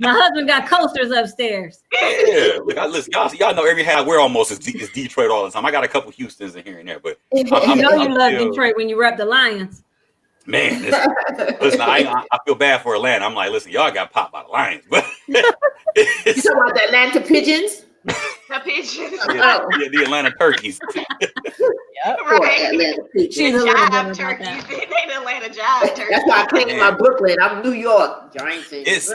B: My husband got coasters upstairs.
E: Yeah, look, listen, y'all know every hat I wear almost is Detroit all the time. I got a couple Houstons in here and there, but
B: you love Detroit when you rep the Lions.
E: Man, listen, I feel bad for Atlanta. I'm like, listen, y'all got popped by the Lions, but
C: you talking about the Atlanta Pigeons?
A: The Pigeons.
E: The Atlanta Turkeys.
A: Right.
C: Atlanta Pigeons.
A: She's a jive turkeys. They the Atlanta jive turkeys.
C: That's why I claim my Brooklyn. I'm New York Giants.
E: It's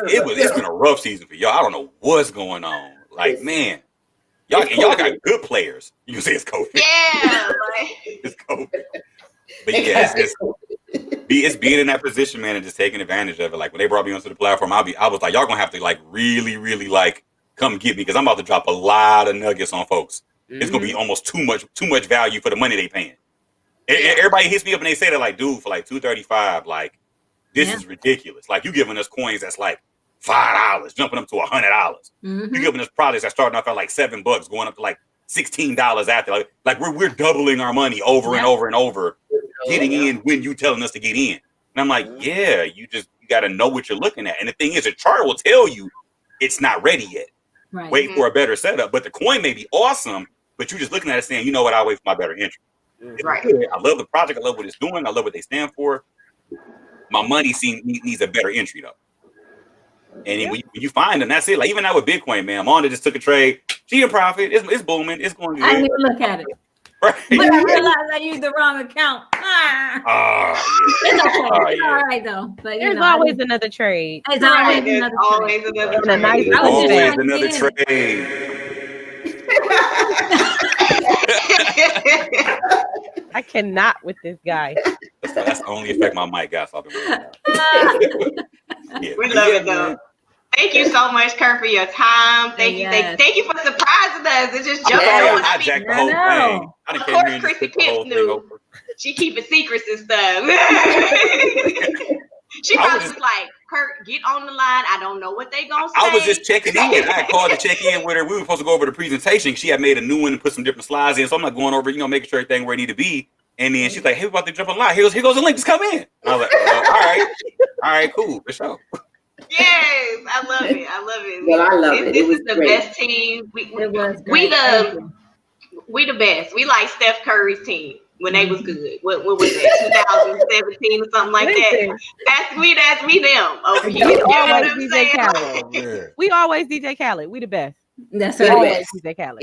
E: been a rough season for y'all. I don't know what's going on. Like, man, y'all got good players. You can say it's COVID.
A: Yeah,
E: it's COVID. But it's being in that position, man, and just taking advantage of it. Like when they brought me onto the platform, I was like, y'all gonna have to like really, really like come get me because I'm about to drop a lot of nuggets on folks. Mm-hmm. It's gonna be almost too much value for the money they paying. Everybody hits me up and they say that like, dude, for like $235, like this is ridiculous. Like you giving us coins that's like $5, jumping up to $100. Mm-hmm. You giving us products that's starting off at like $7, going up to like $16 after. Like we're doubling our money over and over and over, getting in when you telling us to get in. And I'm like, you got to know what you're looking at. And the thing is, a chart will tell you it's not ready yet. Right. Wait for a better setup. But the coin may be awesome, but you're just looking at it saying, you know what, I'll wait for my better entry. Right. I love the project. I love what it's doing. I love what they stand for. My money needs a better entry though. And when you find them, that's it. Like even now with Bitcoin, man, Amanda just took a trade. She in profit. It's booming. It's going good.
B: I didn't even look at it. Right. But I realized I used the wrong account. It's okay. It's all right though. But
D: there's always another trade.
B: There's always another trade.
E: Always another trade.
D: I cannot with this guy.
E: That's the only effect my mic got. So I've been
A: we love it though. Thank you so much, Kurt, for your time. Thank you for surprising us. It just jumped on.
E: I hijacked the whole thing.
A: Of course, Chrissy Kemp knew. She keeping secrets and stuff. She probably was like, Kurt, get on the line. I don't know what they gonna say.
E: I was just checking in. I called to check in with her. We were supposed to go over the presentation. She had made a new one and put some different slides in. So I'm like going over, making sure everything where it need to be. And then she's like, hey, we're about to jump on live. Here goes the link. Just come in. And I was like, all right, cool, for sure.
A: Yes, I love it. I love it.
C: Well, I love it.
A: This
C: It was
A: is the
C: great.
A: best team.
B: It was
A: We
B: great.
A: the best. We like Steph Curry's team when they was good. What was it? 2017 or something like that. That's we them over here.
D: We
A: You know what
D: always
A: I'm
D: DJ
A: saying?
D: Khaled.
E: Yeah.
D: We always DJ Khaled. We the best.
B: That's
C: We the
B: right.
C: best.
D: DJ Khaled.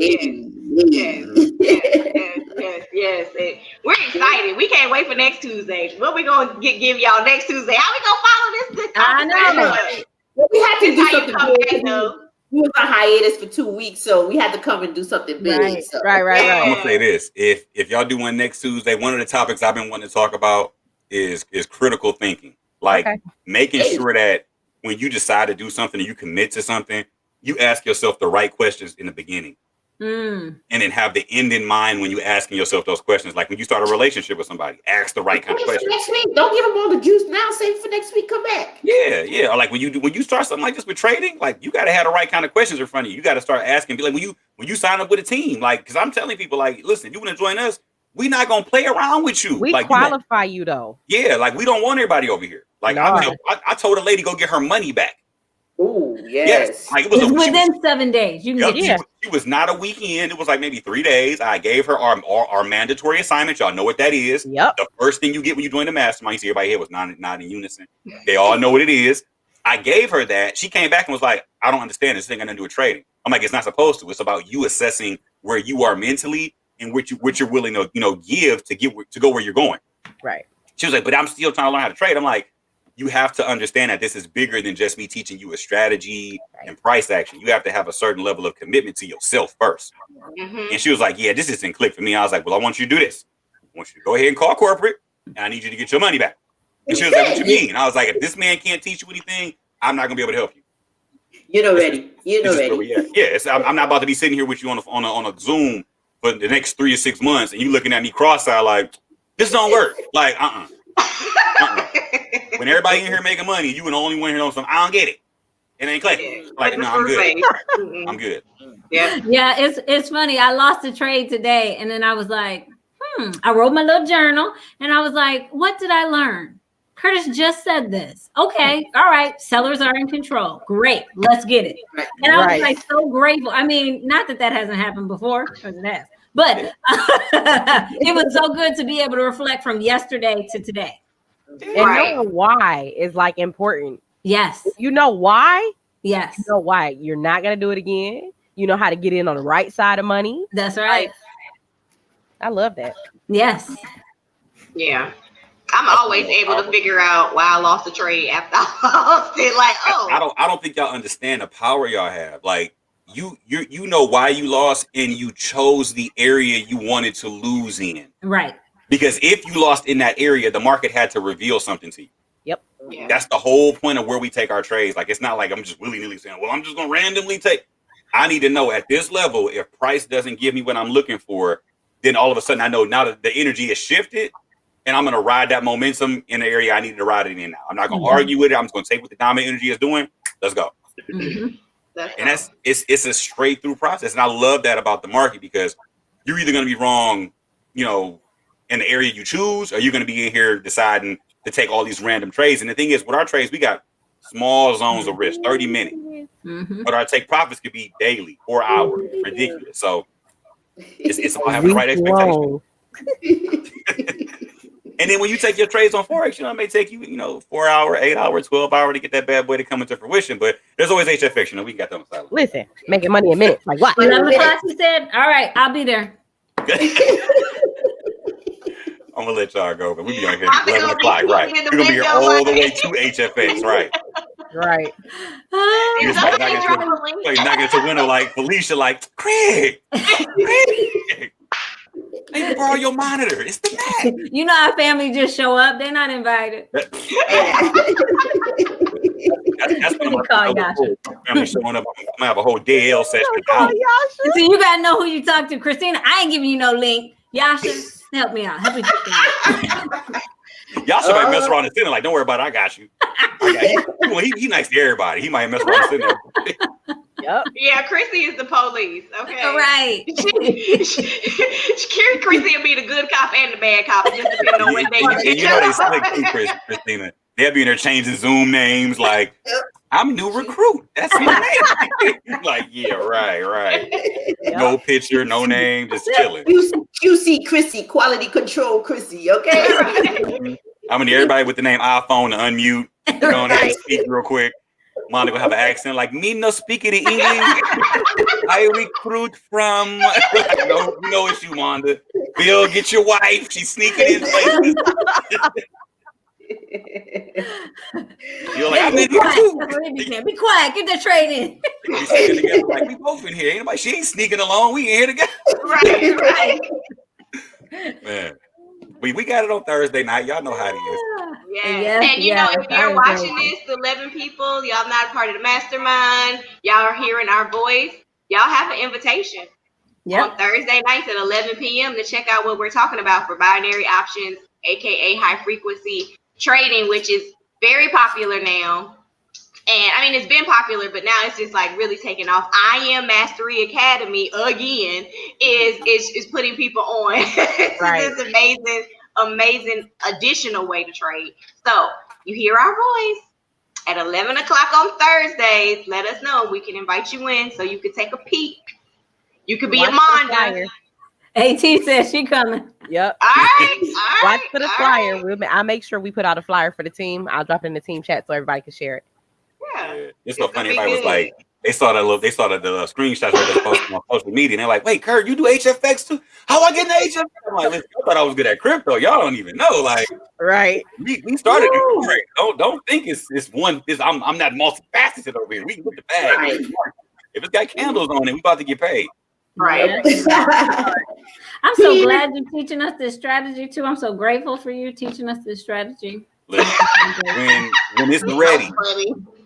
A: Yes. And we're excited. We can't wait for next Tuesday. What we gonna give y'all next Tuesday? How we gonna follow this good
B: I know.
A: conversation?
C: Well, we had to
A: This
C: do
A: how you
C: something
A: come
C: big.
A: back, though.
C: We was on hiatus for 2 weeks, so we had to come and do something big.
B: Right.
C: So.
D: Right.
E: I'm gonna say this: if y'all do one next Tuesday, one of the topics I've been wanting to talk about is critical thinking, like making sure that when you decide to do something and you commit to something, you ask yourself the right questions in the beginning. And then have the end in mind when you asking yourself those questions. Like when you start a relationship with somebody, ask the right kind of questions.
C: Next week, don't give them all the juice now. Save it for next week. Come back.
E: Yeah. Or like when you start something like this with trading, like you got to have the right kind of questions in front of you. You got to start asking. Be like when you sign up with a team, like because I'm telling people, like, listen, you want to join us? We're not gonna play around with you.
D: We
E: like,
D: qualify you though.
E: Yeah, like we don't want everybody over here. Like
D: No.
E: I told a lady go get her money back.
C: Oh yes.
E: Like it was
B: within 7 days. You can get
E: She was not a weekend. It was like maybe 3 days. I gave her our mandatory assignment. Y'all know what that is.
D: Yep.
E: The first thing you get when you join the mastermind, you see everybody here was not in unison. They all know what it is. I gave her that. She came back and was like, I don't understand. This thing got nothing to do with trading. I'm like, it's not supposed to. It's about you assessing where you are mentally and what you're willing to give to go where you're going.
D: Right.
E: She was like, but I'm still trying to learn how to trade. I'm like, you have to understand that this is bigger than just me teaching you a strategy and price action. You have to have a certain level of commitment to yourself first. And she was like, yeah, this isn't click for me. I was like, well, I want you to do this. I want you to go ahead and call corporate and I need you to get your money back. And she was like, what you mean? And I was like, if this man can't teach you anything, I'm not gonna be able to help you.
C: You're not ready.
E: Yeah, I'm not about to be sitting here with you on a Zoom for the next 3 or 6 months and you looking at me cross-eyed like, this don't work. Like, When everybody in here making money, you the only one here on something. I don't get it. It ain't clicking. Like, no, I'm good. I'm good.
A: Yeah.
B: Yeah, it's funny. I lost a trade today, and then I was like, I wrote my little journal, and I was like, what did I learn? Curtis just said this. Okay, all right. Sellers are in control. Great, let's get it. And I was like so grateful. I mean, not that hasn't happened before, because it has, but it was so good to be able to reflect from yesterday to today.
D: And knowing why is like important.
B: Yes.
D: You know why?
B: Yes.
D: You know why you're not gonna do it again. You know how to get in on the right side of money.
B: That's right.
D: I love that.
B: Yes.
A: Yeah. I'm always able to figure out why I lost a trade after I lost it. Like,
E: I don't think y'all understand the power y'all have. Like you know why you lost and you chose the area you wanted to lose in.
B: Right.
E: Because if you lost in that area, the market had to reveal something to you.
D: Yep.
A: Yeah.
E: That's the whole point of where we take our trades. Like, it's not like I'm just willy-nilly saying, well, I'm just going to randomly take. I need to know at this level, if price doesn't give me what I'm looking for, then all of a sudden I know now that the energy has shifted and I'm going to ride that momentum in the area I need to ride it in now. I'm not going to argue with it. I'm just going to take what the dominant energy is doing. Let's go. And it's a straight through process. And I love that about the market because you're either going to be wrong, in the area you choose, or you're going to be in here deciding to take all these random trades. And the thing is, with our trades, we got small zones of risk, 30 minutes. But our take profits could be daily, 4 hours, ridiculous. So it's about having the right expectation. And then when you take your trades on Forex, it may take you, 4 hour, 8 hour, 12 hour to get that bad boy to come into fruition. But there's always HFX, we got that on silent.
D: Listen, making money in minutes. Like what?
B: 11 o'clock, you said? All right, I'll be there.
E: I'm gonna let y'all go, but we be on here at 11 o'clock, right? We're gonna be here all the way to HFX, right?
D: Right.
E: You're knocking to window like Felicia, like Craig. They can borrow your monitor. It's the Mac.
B: Our family just show up. They're not invited.
E: That's when my family showing up. I'm gonna have a whole DL session.
B: So you gotta know who you talk to. Christina, I ain't giving you no link. Yasha, help me out. Help me
E: Y'all should might mess around and sit there like, don't worry about it, I got you. Well, he nice to everybody. He might mess around and sit there.
D: Yep.
A: Yeah, Chrissy is the police. Okay.
B: All right.
A: Chrissy will be the good cop and the bad cop. It just depends on what day
E: they slick too, Christina. They'll be in there changing Zoom names. Like, I'm new recruit. That's my name. Like, yeah, right. No picture, no name, just chilling.
C: QC Chrissy, quality control Chrissy, okay?
E: I'm gonna need everybody with the name iPhone to unmute. Go on there and speak real quick. Monica will have an accent like, me no speak it in English. I recruit from like, no issue, Wanda. Bill, get your wife. She's sneaking in places. You're like, I'm in here too.
B: Be quiet. Get the trade in.
E: We sitting together like we both in here. Anybody? She ain't sneaking along. We in here together.
A: Right.
E: Man, we got it on Thursday night. Y'all know how it is.
A: Yes. And you know, if you're watching this, the 11 people, y'all not a part of the mastermind. Y'all are hearing our voice. Y'all have an invitation on Thursday nights at 11 p.m. to check out what we're talking about for binary options, aka high frequency trading, which is very popular now. And I mean, it's been popular, but now it's just like really taking off. I Am Mastery Academy again is putting people on this amazing additional way to trade. So you hear our voice at 11 o'clock on Thursdays. Let us know. We can invite you in so you can take a peek. You could be a Monda.
B: AT says she coming.
D: Yep.
A: All right.
D: Watch for the flyer. I'll make sure we put out a flyer for the team. I'll drop it in the team chat so everybody can share it.
A: Yeah.
E: It's so funny. Everybody was like, they saw the screenshots where they posted on social media, and they're like, "Wait, Kurt, you do HFX too? How I get into HFX?" I'm like, "Listen, I thought I was good at crypto. Y'all don't even know." Like,
D: right?
E: We started it. Right. Don't think it's one. I'm not multifaceted over here. We can get the bag. Right. If it's got candles on it, we about to get paid.
A: Right.
B: I'm so glad you're teaching us this strategy too. I'm so grateful for you teaching us this strategy.
E: Listen,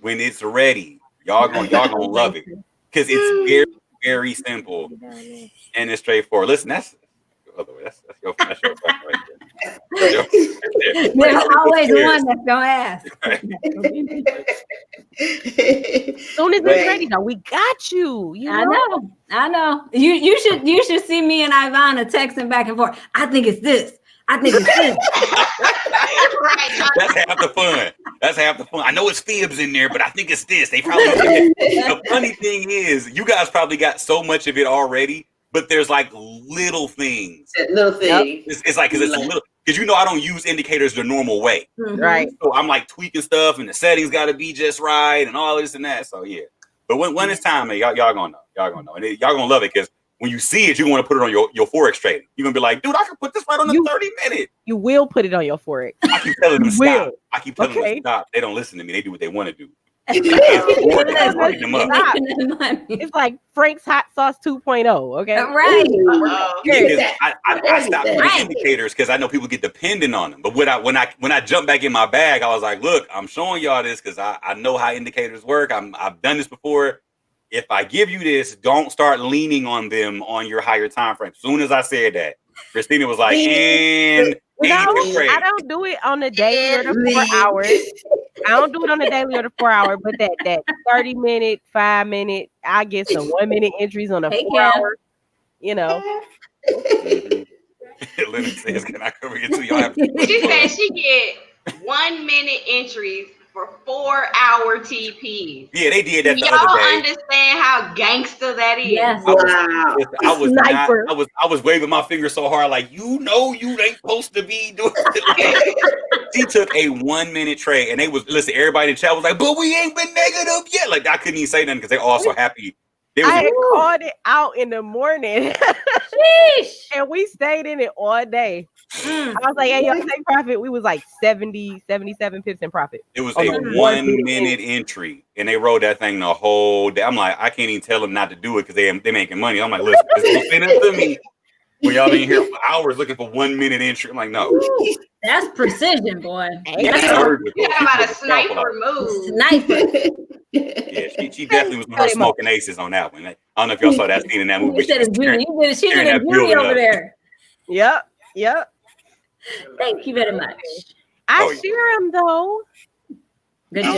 E: when it's ready, y'all gonna love it because it's very, very simple and it's straightforward. Listen, that's your question right there.
B: There's always one that's gonna ask.
D: Soon as it's ready, though, we got you.
B: I know. You should see me and Ivana texting back and forth. I think it's this. I think it's this.
E: That's half the fun. I know it's fibs in there, but I think it's this. They probably the funny thing is, you guys probably got so much of it already, but there's like little things. It's like because I don't use indicators the normal way.
D: Right.
E: So I'm like tweaking stuff, and the settings got to be just right, and all this and that. So yeah. But when it's time, man, y'all gonna know. Y'all gonna know, and y'all gonna love it because when you see it, you want to put it on your Forex trading. You're gonna be like, dude, I can put this right on the 30-minute.
D: You will put it on your Forex.
E: I keep telling them stop. I keep telling them stop. They don't listen to me. They do what they want to do.
D: It's like Frank's hot sauce 2.0. Okay,
B: right.
E: I stopped doing indicators because I know people get dependent on them. But when I jumped back in my bag, I was like, look, I'm showing y'all this because I know how indicators work. I've done this before. If I give you this, don't start leaning on them on your higher time frame. As soon as I said that, Christina was like,
D: I don't do it on the daily or the 4 hours. I don't do it on the daily or the 4 hour, but that 30-minute, 5-minute, I get some 1-minute entries on a 4 hour, you know.
E: Linda says, can I come here too? Y'all have
A: she said she get 1-minute entries for 4-hour TPs.
E: Yeah, they did that the
A: Y'all
E: other day.
A: understand how gangster that is?
B: Yes.
E: I was waving my finger so hard, like, you ain't supposed to be doing it. She took a 1-minute trade, and everybody in the chat was like, but we ain't been negative yet. Like, I couldn't even say nothing because they all so happy.
D: I called it out in the morning. And we stayed in it all day. I was like, hey, y'all take profit. We was like 70, 77 pips in profit.
E: It was a 1-minute entry, and they rode that thing the whole day. I'm like, I can't even tell them not to do it because they making money. I'm like, listen, it's been to me when y'all been here for hours looking for 1-minute entry. I'm like, no.
B: That's precision, boy.
A: You got about a sniper move.
E: Yeah, she definitely was her smoking aces on that one. I don't know if y'all saw that scene in that movie.
B: She did a beauty over there.
D: Yep.
B: Thank you very much.
D: I share them though.
B: Good job.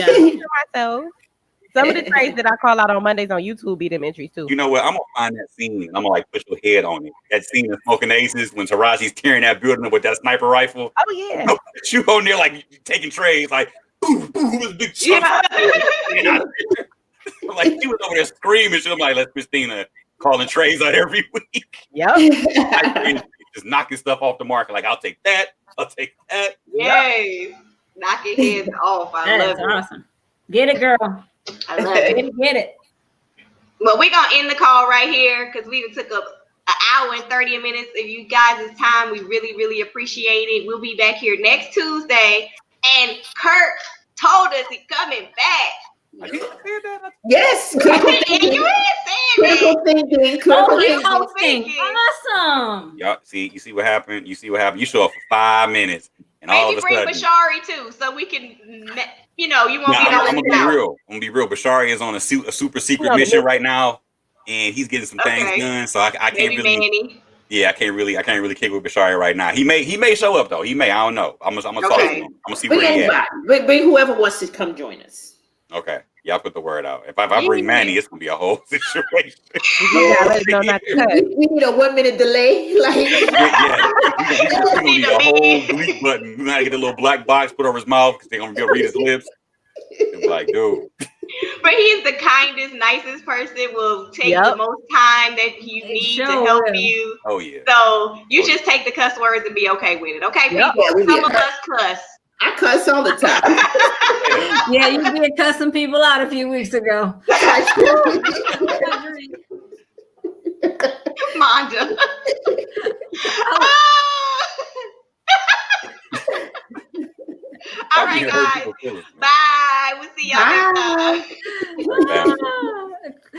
D: Myself. Some of the trades that I call out on Mondays on YouTube be them entries too.
E: You know what? I'm gonna find that scene and I'm gonna like push your head on it. That scene in Smoking Aces when Taraji's tearing that building with that sniper rifle.
D: Oh yeah.
E: You on there like taking trades like boo, this big chunk.
A: Yeah.
E: I'm like, she was over there screaming. I'm like, let Christina calling trays out every week.
D: Yep.
E: Just knocking stuff off the market. Like, I'll take that. I'll take that.
A: Yes. Knocking heads off. I
B: That
A: love
B: is
A: it.
B: awesome. Get it, girl.
A: I love it.
B: Get it.
A: Well, we're going to end the call right here because we took up an hour and 30 minutes of you guys' time. We really, really appreciate it. We'll be back here next Tuesday. And Kurt told us he's coming back.
C: Yes, critical thinking.
A: You ain't
C: Critical thinking. Critical
B: You're
C: thinking.
B: hosting. Awesome.
E: Y'all see, you see what happened? You see what happened? You show up for 5 minutes, and all of
A: Maybe
E: a
A: bring
E: sudden,
A: Bashari too, so we can, you know, you won't be
E: I'm
A: on
E: gonna
A: the
E: be real. I'm gonna be real. Bashari is on a super secret mission right now, and he's getting some things done. So I can't
A: Maybe
E: really.
A: Manny.
E: Yeah, I can't really kick with Bashari right now. He may show up though. He may. I don't know. I'm gonna talk to him. I'm gonna see where he at.
C: Bring whoever wants to come join us.
E: Okay. Y'all put the word out. If I bring Manny, it's gonna be a whole situation.
C: We need a 1 minute delay. Like
E: we need a whole delete button. We gotta get a little black box put over his mouth because they're gonna be able to read his lips. It's like, dude.
A: But he's the kindest, nicest person. Will take the most time that you need to help you.
E: Oh yeah.
A: So you just take the cuss words and be okay with it. Okay, people. Some of us cuss.
C: I cuss all the time.
B: Yeah, you did cuss some people out a few weeks ago.
A: Manda. All right, guys. Bye. We'll see y'all next time.